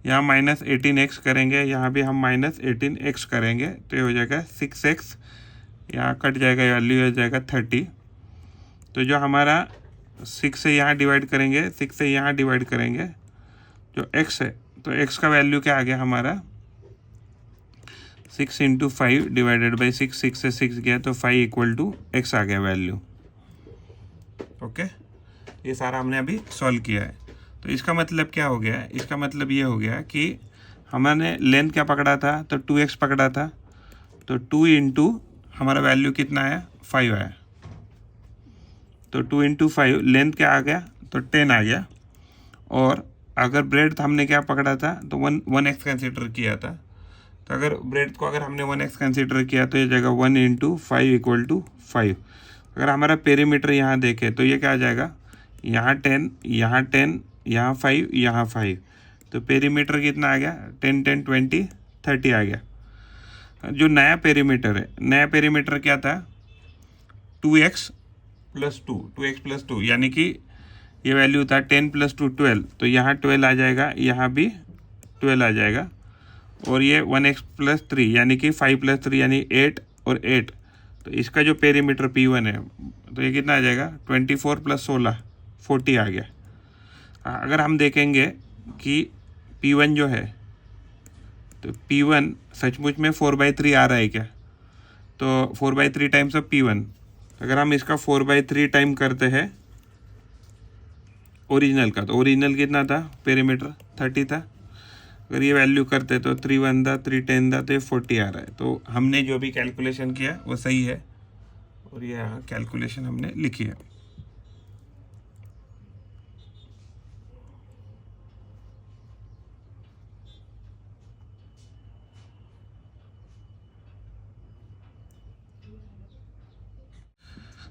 यहाँ माइनस 18x करेंगे, यहाँ भी हम माइनस 18x करेंगे, तो ये हो जाएगा 6x, यहाँ कट जाएगा, वैल्यू हो जाएगा 30। तो जो हमारा 6 से यहाँ डिवाइड करेंगे, 6 से यहाँ डिवाइड करेंगे, जो x है तो x का वैल्यू क्या आ गया हमारा 6 इंटू 5 डिवाइडेड बाई 6, 6 से 6 गया तो 5 इक्वल टू x आ गया वैल्यू। ओके, ये सारा हमने अभी सॉल्व किया है। तो इसका मतलब क्या हो गया, इसका मतलब ये हो गया कि हमने लेंथ क्या पकड़ा था, तो 2x पकड़ा था, तो 2 इंटू हमारा वैल्यू कितना है 5 आया, तो 2 इंटू 5 लेंथ क्या आ गया, तो 10 आ गया, और अगर ब्रेड्थ हमने क्या पकड़ा था तो 1x कंसिडर किया था, तो अगर ब्रेड्थ को अगर हमने 1x कंसिडर किया तो ये जगह 1 इंटू 5 इक्वल टू 5। अगर हमारा पेरीमीटर यहाँ देखें तो ये क्या आ जाएगा, यहाँ 10, यहाँ 10, यहाँ 5, यहाँ 5, तो पेरीमीटर कितना आ गया 10 10 20 30 आ गया। जो नया पेरीमीटर है, नया पेरीमीटर क्या था 2x प्लस 2 यानी कि ये वैल्यू था 10 प्लस 2 12, तो यहाँ 12 आ जाएगा, यहाँ भी 12 आ जाएगा, और ये 1x प्लस 3 यानी कि 5 प्लस 3 यानी 8 और 8, तो इसका जो पेरीमीटर P1 है तो ये कितना आ जाएगा 24 प्लस 16 40 आ गया। अगर हम देखेंगे कि P1 जो है तो P1 सचमुच में 4/3 आ रहा है क्या, तो 4/3 टाइम्स ऑफ P1, अगर हम इसका 4/3 टाइम करते हैं ओरिजिनल का, तो ओरिजिनल कितना था, पेरीमीटर 30 था। अगर ये वैल्यू करते तो 3 1 था, 3 10 था, तो ये 40 आ रहा है। तो हमने जो भी कैलकुलेशन किया वो सही है और ये यहाँ कैलकुलेशन हमने लिखी है।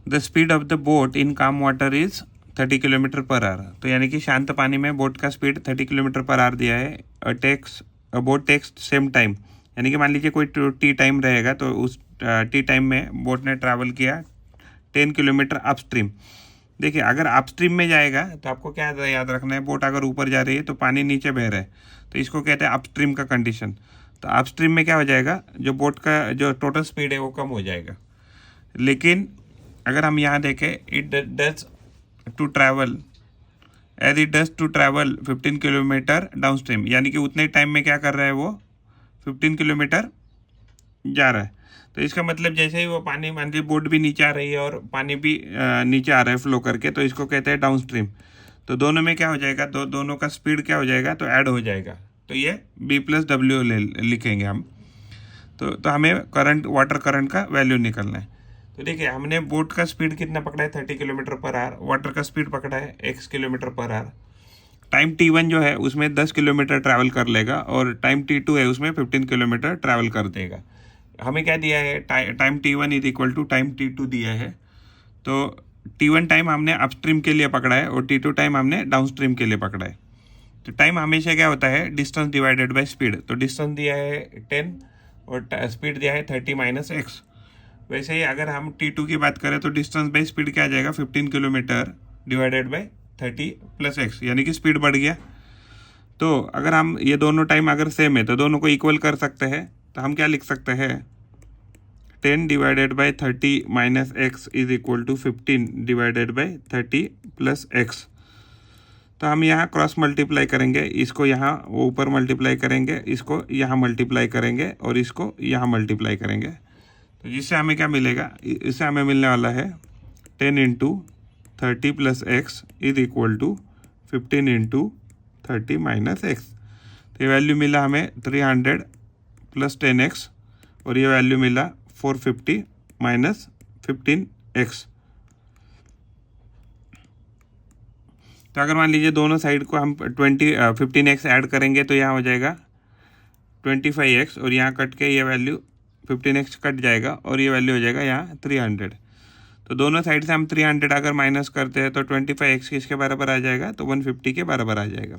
The speed of the boat in calm water is 30 kilometre per hour. तो यानी कि शांत पानी में बोट का स्पीड 30 किलोमीटर पर आवर दिया है। बोट टेक्स सेम टाइम, यानी कि मान लीजिए कोई टी टाइम रहेगा तो उस टी टाइम में बोट ने ट्रैवल किया 10 किलोमीटर अपस्ट्रीम। देखिए अगर अपस्ट्रीम में जाएगा तो आपको क्या याद रखना है, बोट अगर ऊपर जा रही है तो पानी नीचे बह रहा है, तो इसको कहते हैं अपस्ट्रीम का कंडीशन। तो अपस्ट्रीम में क्या हो जाएगा, जो बोट का जो टोटल स्पीड है वो कम हो जाएगा। लेकिन अगर हम यहाँ देखें, it does to travel 15 kilometre downstream, यानी कि उतने टाइम में क्या कर रहा है वो 15 किलोमीटर जा रहा है। तो इसका मतलब जैसे ही वो पानी, मान लीजिए बोट भी नीचे आ रही है और पानी भी नीचे आ रहा है फ्लो करके, तो इसको कहते हैं डाउन स्ट्रीम। तो दोनों में क्या हो जाएगा, दोनों का स्पीड क्या हो जाएगा, तो ऐड हो जाएगा। तो ये B+W लिखेंगे हम। तो हमें करंट, वाटर करंट का वैल्यू निकलना है। तो देखिए हमने बोट का स्पीड कितना पकड़ा है, 30 किलोमीटर पर आवर। वाटर का स्पीड पकड़ा है x kilometre per our. Time t1 जो है उसमें 10 किलोमीटर ट्रैवल कर लेगा और टाइम t2 है उसमें 15 किलोमीटर ट्रैवल कर देगा। हमें क्या दिया है, time t1 is equal to time t2 दिया है। तो t1 टाइम हमने अपस्ट्रीम के लिए पकड़ा है और t2 टाइम हमने डाउनस्ट्रीम के लिए पकड़ा है। तो टाइम हमेशा क्या होता है, डिस्टेंस डिवाइडेड बाय स्पीड। तो डिस्टेंस दिया है 10 और स्पीड दिया है 30 - x। वैसे ही अगर हम t2 की बात करें तो डिस्टेंस बाई स्पीड क्या आ जाएगा, 15 किलोमीटर डिवाइडेड बाई 30 + x, यानी कि स्पीड बढ़ गया। तो अगर हम ये दोनों टाइम अगर सेम है तो दोनों को इक्वल कर सकते हैं। तो हम क्या लिख सकते हैं, 10 divided by 30 - x is equal to 15 divided by 30 + x। तो हम यहाँ क्रॉस मल्टीप्लाई करेंगे, इसको यहाँ ऊपर मल्टीप्लाई करेंगे, इसको यहाँ मल्टीप्लाई करेंगे और इसको यहाँ मल्टीप्लाई करेंगे। तो जिससे हमें क्या मिलेगा, इससे हमें मिलने वाला है 10 × 30 + x is equal to 15 × 30 - x। तो ये वैल्यू मिला हमें 300 + 10x और ये वैल्यू मिला 450 - 15x। तो अगर मान लीजिए दोनों साइड को हम 15x ऐड करेंगे तो यहाँ हो जाएगा 25x और यहाँ कट के ये वैल्यू 15x कट जाएगा और ये वैल्यू हो जाएगा यहाँ 300। तो दोनों साइड से हम 300 अगर माइनस करते हैं तो 25x किसके बराबर आ जाएगा, तो 150 के बराबर आ जाएगा।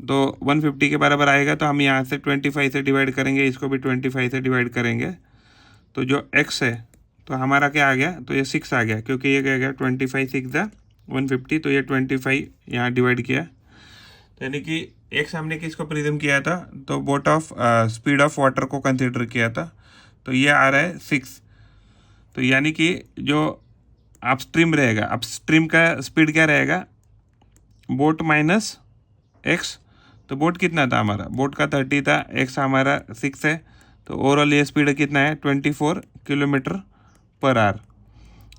तो 150 के बराबर आएगा तो हम यहाँ से 25 से डिवाइड करेंगे, इसको भी 25 से डिवाइड करेंगे। तो जो x है तो हमारा क्या आ गया, तो ये 6 आ गया, क्योंकि ये क्या गया 25 6 × 150, तो ये 25 यहाँ डिवाइड किया। तो यानी कि x हमने किसको प्रिज्म किया था, तो boat of speed of water को कंसिडर किया था। तो ये आ रहा है 6। तो यानी कि जो अपस्ट्रीम रहेगा, अपस्ट्रीम का स्पीड क्या रहेगा, बोट माइनस x। तो बोट कितना था हमारा, बोट का 30 था, x हमारा 6 है। तो ओवरऑल ये स्पीड कितना है, 24 किलोमीटर पर आवर।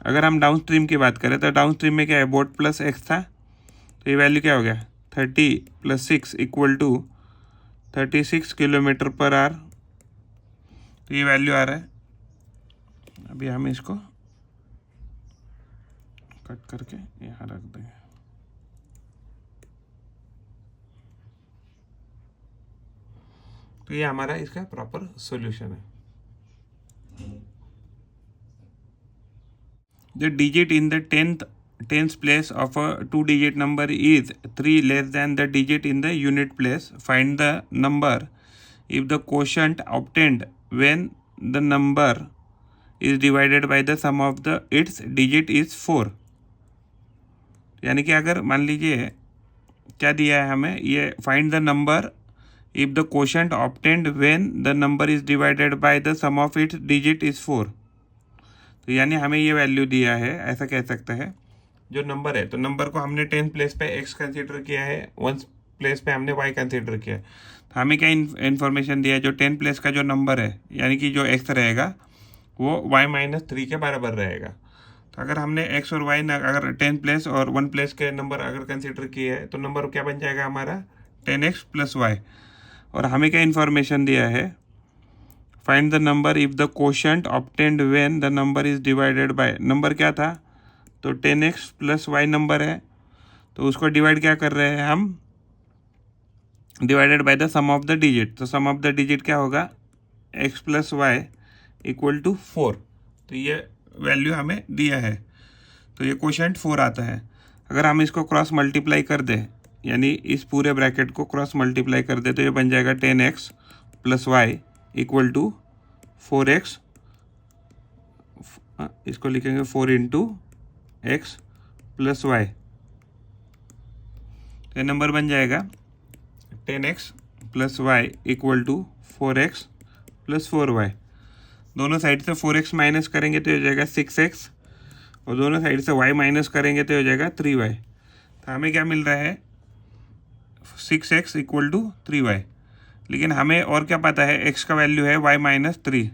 अगर हम डाउन स्ट्रीम की बात करें तो डाउन स्ट्रीम में क्या है, बोट प्लस x था, तो ये वैल्यू क्या हो गया, 30 + 6 equal to 36 kilometre per hour. तो ये वैल्यू आ रहा है। अभी हम इसको कट करके यहाँ रख देंगे। तो ये हमारा इसका प्रॉपर सॉल्यूशन है। The digit in the tens place of a 2-digit number is 3 less than the digit in the unit place. Find the number if the quotient obtained when the number is divided by the sum of the its digit is 4। यानी कि अगर मान लीजिए क्या दिया है हमें, ये find the number if the quotient obtained when the number is divided by the sum of its digit is 4। तो यानी हमें ये वैल्यू दिया है, ऐसा कह सकते हैं जो नंबर है, तो नंबर को हमने 10 प्लेस पे x कंसीडर किया है, 1 प्लेस पे हमने y कंसीडर किया है। तो हमें क्या इन्फॉर्मेशन दिया है, जो 10 प्लेस का जो नंबर है यानी कि जो x रहेगा वो y - 3 के बराबर रहेगा। तो अगर हमने एक्स और वाई अगर 10 प्लेस और 1 प्लेस के नंबर अगर कंसिडर किए हैं तो नंबर क्या बन जाएगा हमारा 10x प्लस वाई। और हमें क्या इन्फॉर्मेशन दिया है, find the number if the quotient obtained when the number is divided bye, number क्या था तो 10x प्लस वाई नंबर है, तो उसको डिवाइड क्या कर रहे हैं हम, divided by the sum of the digit. तो सम ऑफ द डिजिट क्या होगा x plus y equal to 4। तो ये वैल्यू हमें दिया है, तो ये कोशेंट 4 आता है। अगर हम इसको क्रॉस मल्टीप्लाई कर दें, यानी इस पूरे ब्रैकेट को क्रॉस मल्टीप्लाई कर दे, तो ये बन जाएगा 10x plus y equal to 4x, इसको लिखेंगे 4 इंटू एक्स प्लस वाई। ये नंबर बन जाएगा 10x plus y equal to 4x plus 4y। दोनों साइड से 4x माइनस करेंगे तो हो जाएगा 6x, और दोनों साइड से y माइनस करेंगे तो हो जाएगा 3y। तो हमें क्या मिल रहा है 6x इक्वल टू 3y। लेकिन हमें और क्या पता है, x का वैल्यू है y माइनस 3।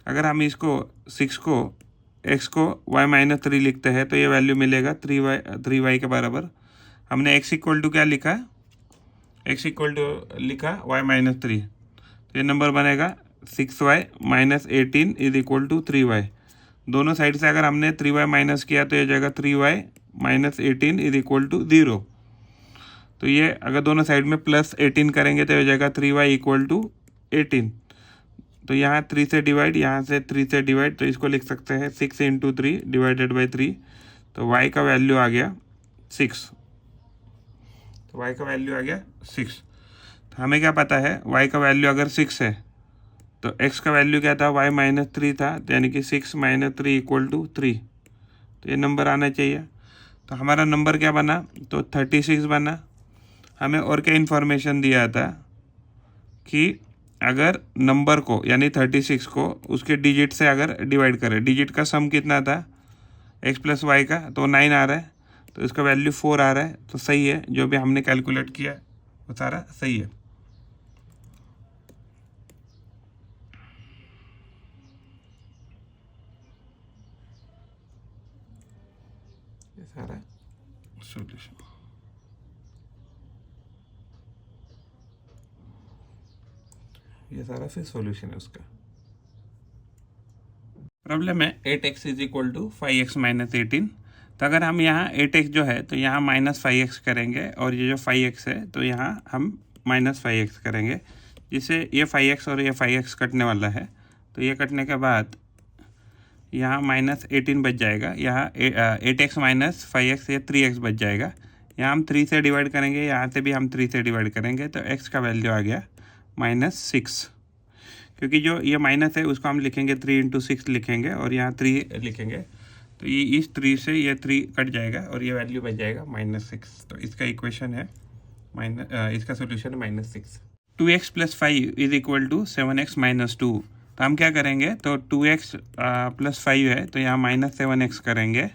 अगर हम इसको 6 को x को y माइनस 3 लिखते हैं तो ये वैल्यू मिलेगा 3y के बराबर। हमने x इक्वल टू क्या लिखा, x इक्वल टू लिखा y माइनस 3, तो ये नंबर बनेगा 6y minus 18 is equal to 3y। दोनों साइड से अगर हमने 3y माइनस किया तो ये जाएगा 3y minus 18 is equal to 0। तो ये अगर दोनों साइड में प्लस 18 करेंगे तो हो जाएगा 3y इक्वल टू 18। तो यहाँ 3 से डिवाइड, यहाँ से 3 से डिवाइड, तो इसको लिख सकते हैं 6 इंटू 3 डिवाइडेड बाई 3। तो y का वैल्यू आ गया 6। तो y का वैल्यू आ गया 6। तो हमें क्या पता है, y का वैल्यू अगर 6 है तो x का वैल्यू क्या था, y माइनस 3 था, तो यानी कि 6 माइनस 3 इक्वल टू 3। तो ये नंबर आना चाहिए। तो हमारा नंबर क्या बना, तो 36 बना। हमें और क्या इन्फॉर्मेशन दिया था कि अगर नंबर को यानी 36 को उसके डिजिट से अगर डिवाइड करें, डिजिट का सम कितना था x प्लस वाई का, तो 9 आ रहा है, तो इसका वैल्यू 4 आ रहा है। तो सही है, जो भी हमने कैलकुलेट किया वो सारा सही है। ये सारा सॉल्यूशन, ये सारा फिर सॉल्यूशन है उसका। प्रॉब्लम है 8x is equal to 5x minus 18। तो अगर हम यहाँ 8x जो है तो यहाँ माइनस 5x करेंगे, और ये जो 5x है तो यहाँ हम माइनस 5x करेंगे, जिससे ये 5x और ये 5x कटने वाला है। तो ये कटने के बाद यहाँ माइनस 18 बच जाएगा, यहाँ 8x माइनस 5x, ये 3x बच जाएगा। यहाँ हम 3 से डिवाइड करेंगे, यहाँ से भी हम 3 से डिवाइड करेंगे, तो x का वैल्यू आ गया -6। क्योंकि जो ये माइनस है उसको हम लिखेंगे 3 इंटू 6 लिखेंगे, और यहाँ 3 लिखेंगे, तो ये इस 3 से ये 3 कट जाएगा और ये वैल्यू बच जाएगा -6। तो इसका इक्वेशन है इसका सोल्यूशन है -6। 2x plus 5 is equal to 7x minus 2। तो हम क्या करेंगे, तो 2x प्लस 5 है तो यहाँ -7x करेंगे,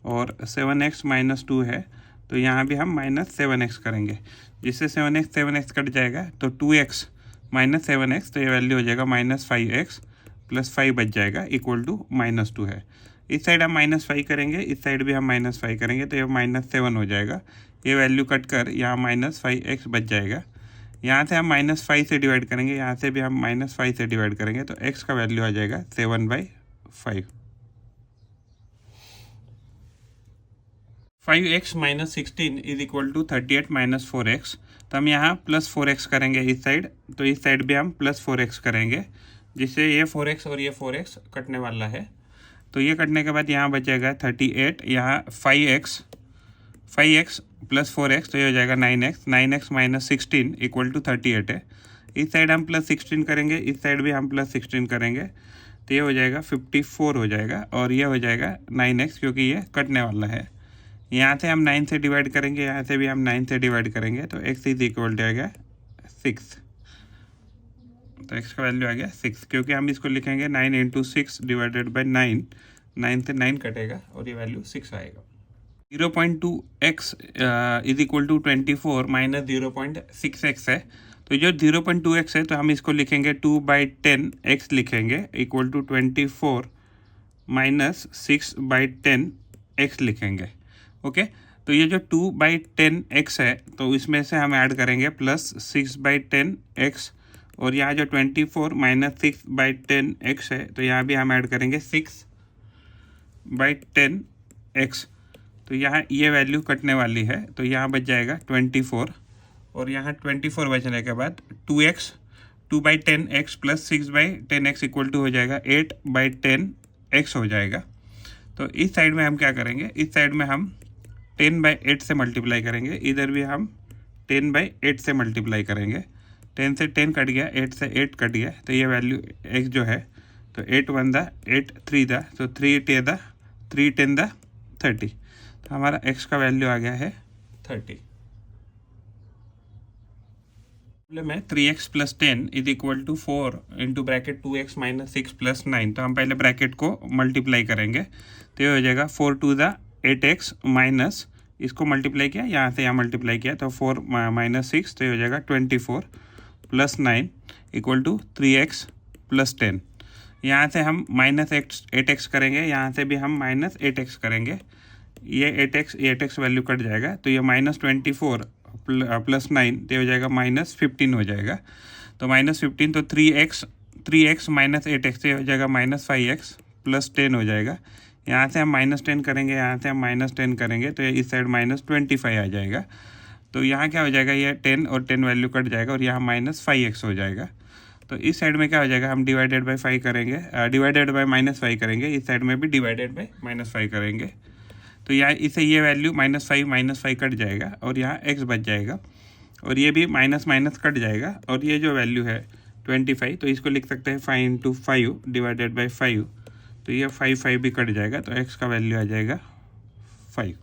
और 7x माइनस 2 है तो यहाँ भी हम -7x करेंगे, जिससे 7x कट जाएगा, तो 2x माइनस 7x, तो ये वैल्यू हो जाएगा -5x प्लस 5 बच जाएगा इक्वल टू -2 है। इस साइड हम -5 करेंगे, इस साइड भी हम -5 करेंगे, तो ये -7 हो जाएगा। ये वैल्यू कट कर यहाँ -5x बच जाएगा। यहाँ से हम -5 से डिवाइड करेंगे, यहाँ से भी हम -5 से डिवाइड करेंगे, तो x का वैल्यू आ जाएगा 7/5। 5x minus 16 is equal to 38 minus 4x। तो हम यहाँ प्लस 4x करेंगे इस साइड, तो इस साइड भी हम प्लस 4x करेंगे, जिससे ये 4x और ये 4x कटने वाला है। तो ये कटने के बाद यहाँ बचेगा 38, यहाँ 5x प्लस 4x, तो ये हो जाएगा 9x माइनस 16 इक्वल टू 38 है। इस साइड हम प्लस 16 करेंगे, इस साइड भी हम प्लस 16 करेंगे, तो ये हो जाएगा 54 हो जाएगा, और ये हो जाएगा 9x क्योंकि ये कटने वाला है। यहाँ से हम 9 से डिवाइड करेंगे, यहाँ से भी हम 9 से डिवाइड करेंगे, तो x इज इक्वल टू आएगा 6। तो x का वैल्यू आ गया 6, क्योंकि हम इसको लिखेंगे 9 इंटू 6 डिवाइडेड बाई 9 से 9 कटेगा और ये वैल्यू 6 आएगा। 0.2x is equal to 24 minus 0.6x है। तो जो 0.2x है तो हम इसको लिखेंगे 2/10x लिखेंगे इक्वल टू 24 माइनस 6/10x लिखेंगे। ओके, तो ये जो 2/10x है तो इसमें से हम ऐड करेंगे प्लस 6/10x, और यहाँ जो 24 माइनस 6/10x है तो यहाँ भी हम ऐड करेंगे 6/10x। तो यहाँ ये वैल्यू कटने वाली है, तो यहाँ बच जाएगा 24, और यहाँ 24 बचने के बाद 2/10x plus 6/10x equal to हो जाएगा 8/10x हो जाएगा। तो इस साइड में हम क्या करेंगे, इस साइड में हम 10/8 से मल्टीप्लाई करेंगे, इधर भी हम 10/8 से मल्टीप्लाई करेंगे। 10 से 10 कट गया, 8 से 8 कट गया, तो ये वैल्यू x जो है तो 8 1 दा 8 3 दा, तो 3 10 दा 3 10 दा 30, तो हमारा x का वैल्यू आ गया है 30। में 3x plus 10 is equal to 4 into bracket 2x minus 6 plus 9, तो हम पहले ब्रैकेट को मल्टीप्लाई करेंगे, तो ये हो जाएगा 4 2 दा 8x माइनस, इसको मल्टीप्लाई किया यहाँ से यहाँ मल्टीप्लाई किया तो 4 माइनस 6, तो ये हो जाएगा 24 plus 9 equal to 3x plus 10। यहाँ से हम माइनस 8x करेंगे, यहाँ से भी हम माइनस 8x करेंगे, ये 8x वैल्यू कट जाएगा, तो ये माइनस 24 प्लस 9 तो हो जाएगा माइनस 15 हो जाएगा, तो माइनस 15, तो 3x माइनस 8x से हो जाएगा माइनस 5x प्लस 10 हो जाएगा। यहाँ से हम माइनस 10 करेंगे, यहाँ से हम माइनस 10 करेंगे, तो इस साइड माइनस 25 आ जाएगा, तो यहाँ क्या हो जाएगा, ये 10 और 10 वैल्यू कट जाएगा और यहाँ माइनस 5x हो जाएगा। तो इस साइड में क्या हो जाएगा, हम डिवाइडेड बाई 5 करेंगे, डिवाइडेड बाई माइनस 5 करेंगे, इस साइड में भी डिवाइडेड बाई माइनस 5 करेंगे, तो यहाँ इसे ये वैल्यू माइनस 5 कट जाएगा और यहाँ x बच जाएगा, और ये भी माइनस माइनस कट जाएगा, और ये जो वैल्यू है 25, तो इसको लिख सकते हैं 5 इंटू 5 डिवाइडेड बाई 5, तो ये 5 भी कट जाएगा, तो x का वैल्यू आ जाएगा 5।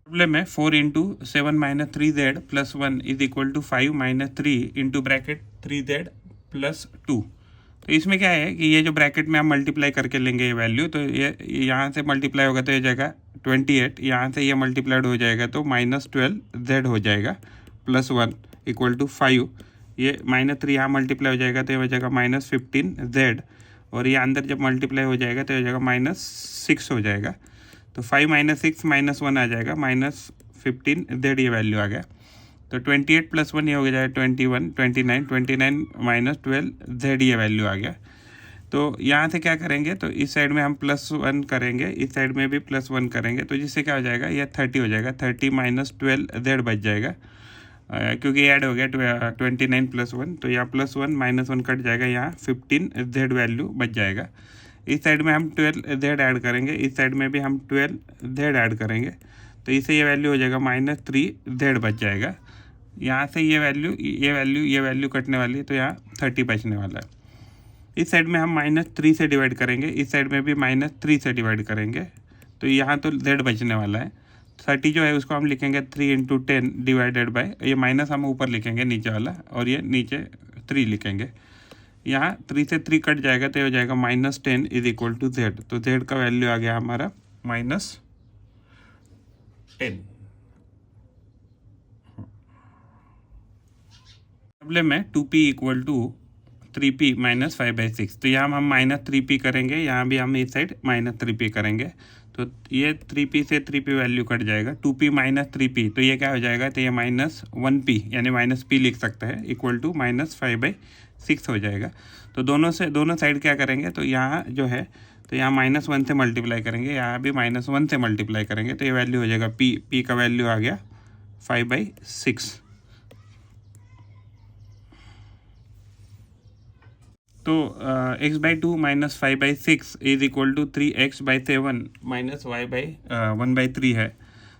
प्रॉब्लम है 4 into 7 minus 3z plus 1 is equal to 5 minus 3 into bracket 3z plus 2। तो इसमें क्या है कि ये जो ब्रैकेट में हम मल्टीप्लाई करके लेंगे ये वैल्यू, तो ये यहाँ से मल्टीप्लाई होगा तो ये जाएगा 28, यहाँ से ये मल्टीप्लाइड हो जाएगा तो माइनस 12z हो जाएगा प्लस 1 इक्वल टू 5, ये माइनस 3 यहाँ मल्टीप्लाई हो जाएगा तो ये हो जाएगा माइनस 15z, और ये अंदर जब मल्टीप्लाई हो जाएगा तो ये हो जाएगा माइनस 6 हो जाएगा, तो 5 माइनस 6 माइनस 1 आ जाएगा, माइनस 15z ये वैल्यू आ गया, तो 28 प्लस 1 ये हो जाएगा 21 29 माइनस 12z ये वैल्यू आ गया। तो यहाँ से क्या करेंगे, तो इस साइड में हम प्लस 1 करेंगे, इस साइड में भी प्लस 1 करेंगे, तो जिससे क्या हो जाएगा, ये 30 हो जाएगा, 30 माइनस 12z बच जाएगा, क्योंकि ऐड हो गया 29 प्लस 1, तो यहाँ प्लस 1 माइनस 1 कट जाएगा, यहाँ 15z वैल्यू बच जाएगा। इस साइड में हम 12z ऐड करेंगे, इस साइड में भी हम 12z ऐड करेंगे, तो इससे ये वैल्यू हो जाएगा माइनस 3z बच जाएगा। यहाँ से ये वैल्यू कटने वाली है, तो यहाँ 30 बचने वाला है। इस साइड में हम माइनस 3 से डिवाइड करेंगे, इस साइड में भी माइनस 3 से डिवाइड करेंगे, तो यहाँ तो z बचने वाला है। 30 जो है उसको हम लिखेंगे 3 इंटू 10 डिवाइडेड बाय, ये माइनस हम ऊपर लिखेंगे नीचे वाला, और ये नीचे 3 लिखेंगे, यहाँ 3 से 3 कट जाएगा तो ये हो जाएगा minus 10 is equal to z, तो z का वैल्यू आ गया हमारा माइनस 10। प्रॉब्लम में 2p equal to 3p minus 5/6, तो यहाँ हम माइनस 3p करेंगे, यहाँ भी हम इस साइड माइनस 3p करेंगे, तो ये 3p से 3p वैल्यू कट जाएगा, 2p माइनस 3p, तो ये क्या हो जाएगा, तो ये माइनस 1p यानी माइनस p लिख सकते हैं, इक्वल टू माइनस 5/6 हो जाएगा। तो दोनों साइड क्या करेंगे, तो यहाँ जो है तो यहाँ माइनस 1 से मल्टीप्लाई करेंगे, यहाँ भी माइनस 1 से मल्टीप्लाई करेंगे, तो ये वैल्यू हो जाएगा p का वैल्यू आ गया 5/6। तो x/2 minus 5/6 is equal to 3x/7 minus y/1/3 है।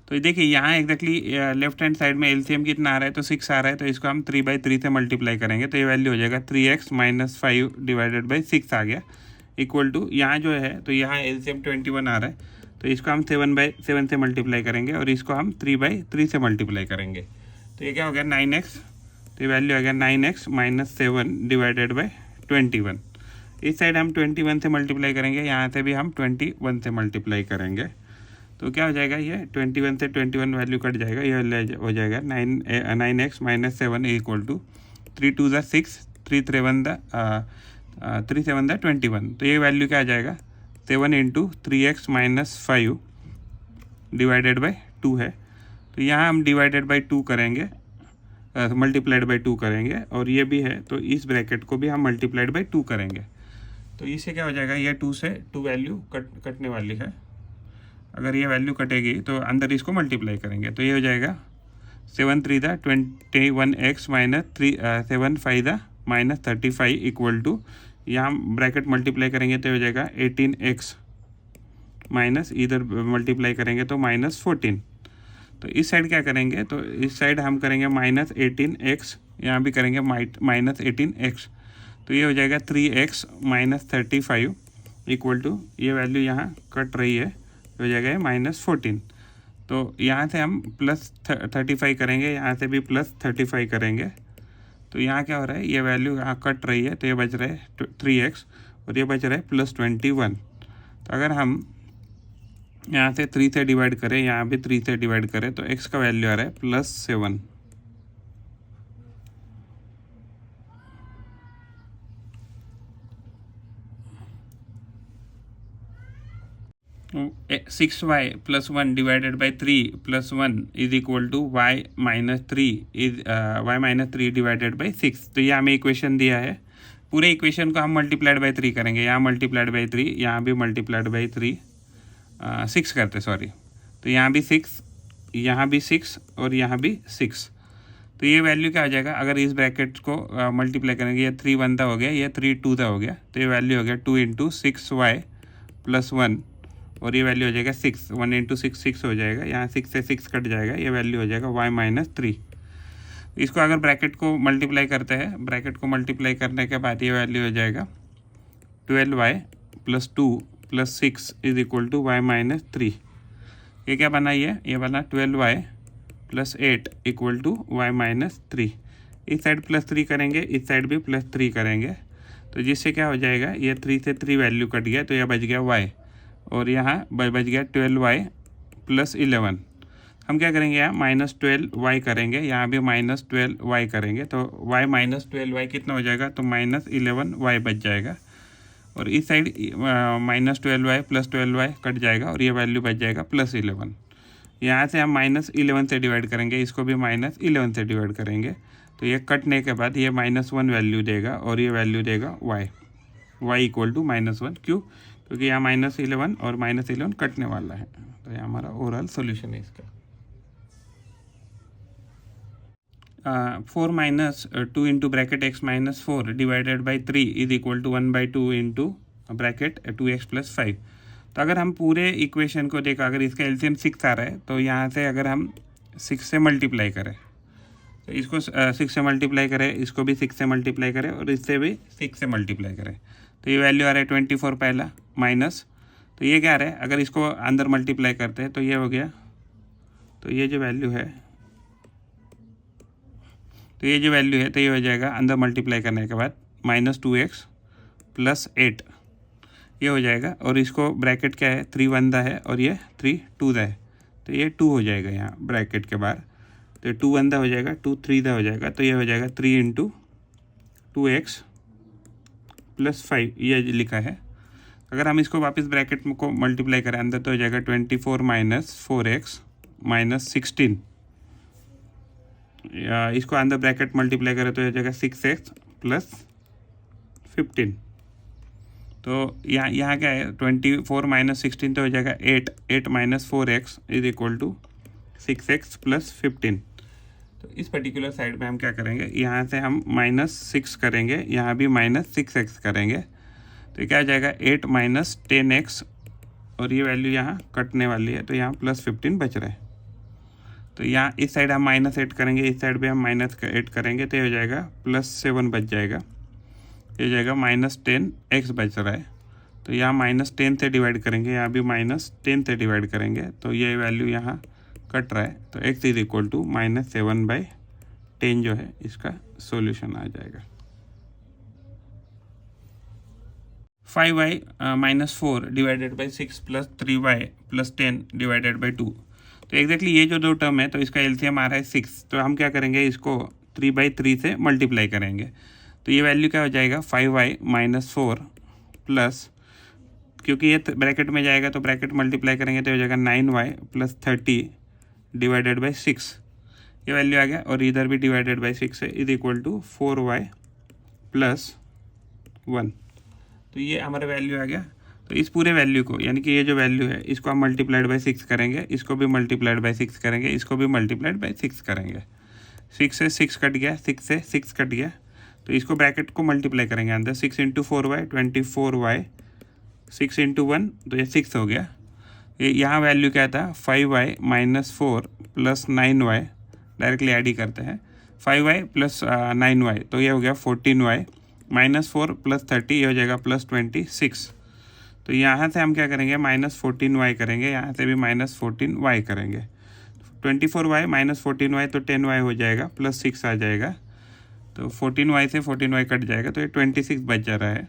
तो देखिए यहाँ एग्जैक्टली लेफ्ट हैंड साइड में एलसीएम कितना आ रहा है, तो 6 आ रहा है, तो इसको हम 3/3 से मल्टीप्लाई करेंगे, तो ये वैल्यू हो जाएगा 3x माइनस 5 डिवाइडेड बाई 6 आ गया, इक्वल टू यहाँ जो है तो यहाँ एलसीएम 21 आ रहा है, तो इसको हम 7/7 से मल्टीप्लाई करेंगे और इसको हम 3/3 से मल्टीप्लाई करेंगे, तो ये क्या हो गया 9x, तो ये वैल्यू आ गया 9x माइनस 7 डिवाइडेड बाई 21। इस साइड हम 21 से मल्टीप्लाई करेंगे, यहाँ से भी हम 21 से मल्टीप्लाई करेंगे, तो क्या हो जाएगा, ये 21 से 21 वैल्यू कट जाएगा, ये हो जाएगा 9x माइनस 7 इक्वल टू 3 2 ज़ा 6 3 3 1 ज़ा 3 7 दा 21, तो ये वैल्यू क्या आ जाएगा 7 into 3x minus 5 divided by 2 है। तो यहाँ हम डिवाइडेड बाई 2 करेंगे, मल्टीप्लाइड बाई 2 करेंगे, और ये भी है तो इस ब्रैकेट को भी हम मल्टीप्लाइड बाई 2 करेंगे। तो इससे क्या हो जाएगा, ये 2 से 2 वैल्यू कटने वाली है। अगर ये वैल्यू कटेगी तो अंदर इसको मल्टीप्लाई करेंगे, तो ये हो जाएगा 7 3 दा 21x माइनस 7 5 दा माइनस 35 इक्वल टू, यहाँ ब्रैकेट मल्टीप्लाई करेंगे तो हो जाएगा 18x माइनस इधर मल्टीप्लाई करेंगे तो माइनस 14। तो इस साइड क्या करेंगे, तो इस साइड हम करेंगे माइनस 18x, यहाँ भी करेंगे माइनस 18x, तो ये हो जाएगा 3x माइनस 35 इक्वल टू, ये वैल्यू यहाँ कट रही है, हो जाएगा माइनस 14। तो यहाँ से हम प्लस 35 करेंगे, यहाँ से भी प्लस 35 करेंगे, तो यहाँ क्या हो रहा है, ये वैल्यू यहाँ कट रही है, तो ये बच रहा है 3x और ये बच रहा है प्लस 21। तो अगर हम यहाँ से 3 से डिवाइड करें, यहाँ भी 3 से डिवाइड करें, तो x का वैल्यू आ रहा है plus 7। 6y plus 1 divided by 3 plus 1 is equal to y minus 3 is y minus 3 divided by 6। तो ये हमें इक्वेशन दिया है, पूरे इक्वेशन को हम मल्टीप्लाइड बाई 3 करेंगे, यहाँ मल्टीप्लाइड बाई 3, यहाँ भी मल्टीप्लाइड बाई 3, 6 करते सॉरी, तो यहाँ भी 6, यहाँ भी 6 और यहाँ भी 6। तो ये वैल्यू क्या हो जाएगा, अगर इस ब्रैकेट को मल्टीप्लाई करेंगे, ये 3 1 हो गया, ये 3 2 हो गया, तो ये वैल्यू हो गया 2 इंटू 6y प्लस 1, और ये वैल्यू हो जाएगा 6, 1 इंटू 6 6 हो जाएगा, यहाँ 6 से 6 कट जाएगा, ये वैल्यू हो जाएगा y माइनस 3। इसको अगर ब्रैकेट को मल्टीप्लाई करते हैं, ब्रैकेट को मल्टीप्लाई करने के बाद ये वैल्यू हो जाएगा 12y plus 2 plus 6 is equal to y minus 3। ये क्या बना, ये बना 12y plus 8 equal to y minus 3। इस साइड प्लस 3 करेंगे, इस साइड भी प्लस 3 करेंगे, तो जिससे क्या हो जाएगा, ये 3 से 3 वैल्यू कट गया, तो यह बच गया y, और यहाँ बच गया 12y प्लस 11। हम क्या करेंगे, यहाँ माइनस 12y करेंगे, यहाँ भी माइनस 12y करेंगे, तो y माइनस 12y कितना हो जाएगा, तो माइनस 11y बच जाएगा, और इस side minus 12y plus 12y cut जाएगा, और ये वैल्यू बच जाएगा प्लस 11। यहाँ से हम माइनस 11 से डिवाइड करेंगे, इसको भी माइनस 11 से डिवाइड करेंगे, तो ये कटने के बाद ये -1 वैल्यू देगा, और ये वैल्यू देगा y इक्वल टू -1। क्यों, क्योंकि यहाँ -11 और -11 कटने वाला है, तो ये हमारा ओवरऑल सोल्यूशन है इसका। 4 minus 2 into bracket x minus 4 divided by 3 is equal to 1/2 into bracket 2x plus 5। तो अगर हम पूरे इक्वेशन को देखा, अगर इसका एलसीएम 6 आ रहा है, तो यहाँ से अगर हम 6 से मल्टीप्लाई करें, तो इसको 6 से मल्टीप्लाई करें, इसको भी 6 से मल्टीप्लाई करें, और इससे भी 6 से मल्टीप्लाई करें, तो ये वैल्यू आ रहा है 24 पहला माइनस, तो ये क्या आ रहा है, अगर इसको अंदर मल्टीप्लाई करते हैं तो ये हो गया, तो ये जो वैल्यू है, तो ये हो जाएगा अंदर मल्टीप्लाई करने के बाद -2x प्लस 8 ये हो जाएगा, और इसको ब्रैकेट क्या है 3 1 है, और ये 3 2 है, तो ये 2 हो जाएगा यहाँ ब्रैकेट के बाहर, तो 2 1 हो जाएगा, 2 3 हो जाएगा, तो ये हो जाएगा 3 इंटू 2x प्लस 5 ये लिखा है। अगर हम इसको वापस ब्रैकेट को मल्टीप्लाई करें अंदर, तो हो जाएगा 24 माइनस 4x माइनस 16, इसको अंदर ब्रैकेट मल्टीप्लाई करें तो हो जाएगा 6x प्लस 15। तो यहाँ क्या है 24 माइनस 16, तो हो जाएगा 8 minus 4x is equal to 6x plus 15। तो इस पर्टिकुलर साइड में हम क्या करेंगे, यहाँ से हम -6 करेंगे, यहाँ भी -6x करेंगे, तो क्या आ जाएगा 8 माइनस 10x, और ये वैल्यू यहाँ कटने वाली है, तो यहाँ प्लस 15 बच रहा है। तो यहाँ इस साइड हम -8 करेंगे, इस साइड भी हम -8 करेंगे, तो ये हो जाएगा +7 बच जाएगा, ये हो जाएगा -10x बच रहा है। तो यहाँ -10 से डिवाइड करेंगे, यहाँ भी -10 से डिवाइड करेंगे, तो ये वैल्यू यहाँ कट रहा है, तो x इज इक्वल टू -7/10 जो है इसका सॉल्यूशन आ जाएगा। 5y minus 4 divided by 6 plus 3y plus 10 divided by 2। तो एग्जैक्टली ये जो दो टर्म है, तो इसका एलसीएम आ रहा है 6, तो हम क्या करेंगे, इसको 3/3 से मल्टीप्लाई करेंगे, तो ये वैल्यू क्या हो जाएगा 5y माइनस 4 प्लस, क्योंकि ये ब्रैकेट में जाएगा तो ब्रैकेट मल्टीप्लाई करेंगे तो हो जाएगा 9y प्लस 30 डिवाइडेड बाई 6, ये वैल्यू आ गया। और इधर भी डिवाइडेड बाई 6 है, is equal to 4y plus 1। तो ये हमारा वैल्यू आ गया। तो इस पूरे वैल्यू को, यानी कि ये जो वैल्यू है इसको हम मल्टीप्लाइड बाई 6 करेंगे, इसको भी मल्टीप्लाइड बाई 6 करेंगे, इसको भी मल्टीप्लाइड बाई 6 करेंगे। 6 से 6 कट गया, 6 से 6 कट गया, तो इसको ब्रैकेट को मल्टीप्लाई करेंगे अंदर। 6 इंटू 4y 24y, 6 इंटू 1 तो ये 6 हो गया। ये यहाँ वैल्यू क्या था 5y minus 4 plus 9y, directly add ही करते हैं। 5y प्लस 9y तो ये हो गया 14y माइनस 4 प्लस 30, ये हो जाएगा प्लस 26। तो यहाँ से हम क्या करेंगे माइनस 14y करेंगे, यहाँ से भी माइनस 14y करेंगे। 24y माइनस 14y तो 10y हो जाएगा, प्लस 6 आ जाएगा, तो 14y से 14y कट जाएगा, तो ये 26 बच जा रहा है।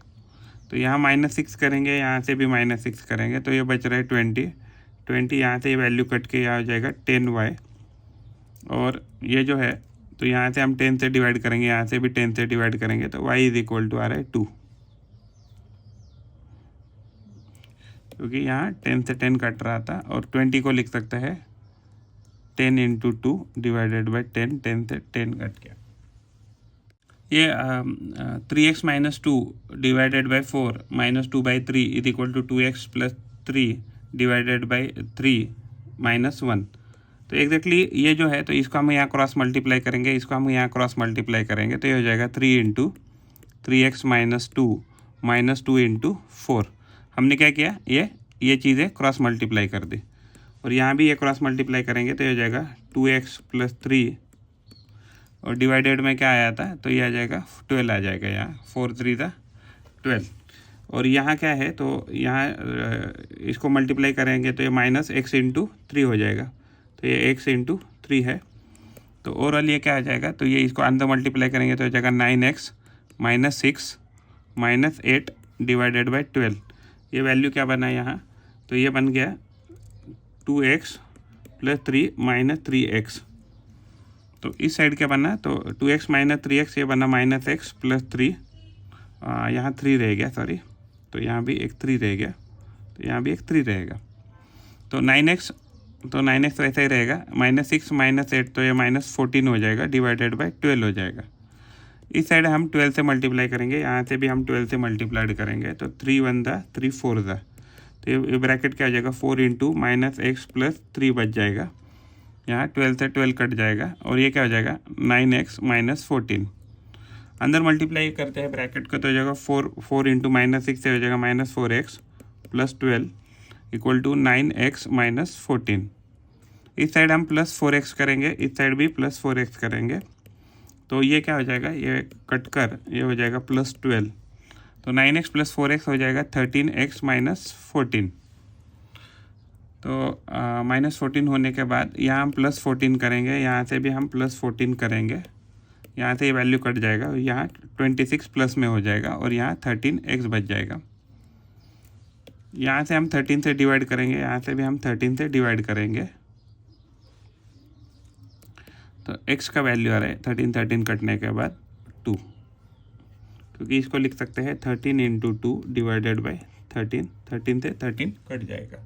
तो यहाँ माइनस 6 करेंगे, यहाँ से भी माइनस 6 करेंगे, तो ये बच रहा है 20 यहाँ से ये वैल्यू कट के यहाँ हो जाएगा 10y। और ये जो है तो यहाँ से हम 10 से डिवाइड करेंगे, यहाँ से भी 10 से डिवाइड करेंगे, तो y इज इक्वल टू आ रहा है 2, क्योंकि यहाँ 10 से 10 कट रहा था। और 20 को लिख सकते हैं 10 इंटू 2 डिवाइडेड बाई 10, 10 से 10 कट गया। ये 3x minus 2 divided by 4 minus 2 by 3 is equal to 2x plus 3 divided by 3 minus 1। तो एग्जैक्टली ये जो है तो इसको हम यहाँ क्रॉस मल्टीप्लाई करेंगे, इसको हम यहाँ क्रॉस मल्टीप्लाई करेंगे, तो ये हो जाएगा 3 इंटू 3x माइनस 2 इंटू 4। हमने क्या किया, ये चीज़ें क्रॉस मल्टीप्लाई कर दी। और यहाँ भी ये क्रॉस मल्टीप्लाई करेंगे तो ये हो जाएगा 2x प्लस 3, और डिवाइडेड में क्या आया था तो ये आ जाएगा 12 आ जाएगा, यहाँ 4 3 था 12। और यहाँ क्या है तो यहाँ इसको मल्टीप्लाई करेंगे तो ये माइनस x इंटू 3 हो जाएगा, तो ये x इंटू 3 है। तो ओवरऑल ये क्या आ जाएगा, तो ये इसको अंदर मल्टीप्लाई करेंगे तो हो जाएगा 9x minus 6 minus 8 divided by 12। ये वैल्यू क्या बना यहाँ, तो ये बन गया 2x प्लस 3 माइनस 3x। तो इस साइड क्या बना, तो 2x माइनस 3x, ये बना माइनस x प्लस 3, यहाँ 3 रह गया, सॉरी, तो यहाँ भी एक 3 रह गया, तो यहाँ भी एक 3 रहेगा। तो 9x तो ऐसा ही रहेगा, माइनस 6 माइनस 8 तो ये माइनस 14 हो जाएगा, डिवाइडेड बाई 12 हो जाएगा। इस साइड हम 12 से मल्टीप्लाई करेंगे, यहाँ से भी हम 12 से मल्टीप्लाई करेंगे, तो 3 1 दा 3 4 दा, तो ये ब्रैकेट क्या हो जाएगा 4 इंटू माइनस x प्लस 3 बच जाएगा, यहाँ 12 से 12 कट जाएगा, और ये क्या हो जाएगा 9x माइनस 14। अंदर मल्टीप्लाई करते हैं ब्रैकेट को, तो हो जाएगा 4 इंटू माइनस 6 से हो जाएगा minus 4x plus 12 equal to 9x minus 14। इस साइड हम प्लस 4x करेंगे, इस साइड भी प्लस 4x करेंगे, तो ये क्या हो जाएगा, ये कट कर ये हो जाएगा प्लस 12, तो 9x प्लस 4x हो जाएगा 13x माइनस 14। तो माइनस 14 होने के बाद यहाँ हम प्लस 14 करेंगे, यहाँ से भी हम प्लस 14 करेंगे, यहाँ से ये वैल्यू कट जाएगा, यहाँ 26 प्लस में हो जाएगा, और यहाँ 13x बच जाएगा। यहाँ से हम 13 से डिवाइड करेंगे, यहाँ से भी हम 13 से डिवाइड करेंगे, तो x का वैल्यू आ रहा है 13 कटने के बाद 2, क्योंकि इसको लिख सकते हैं 13 इंटू 2 डिवाइडेड बाई 13 से 13 कट जाएगा।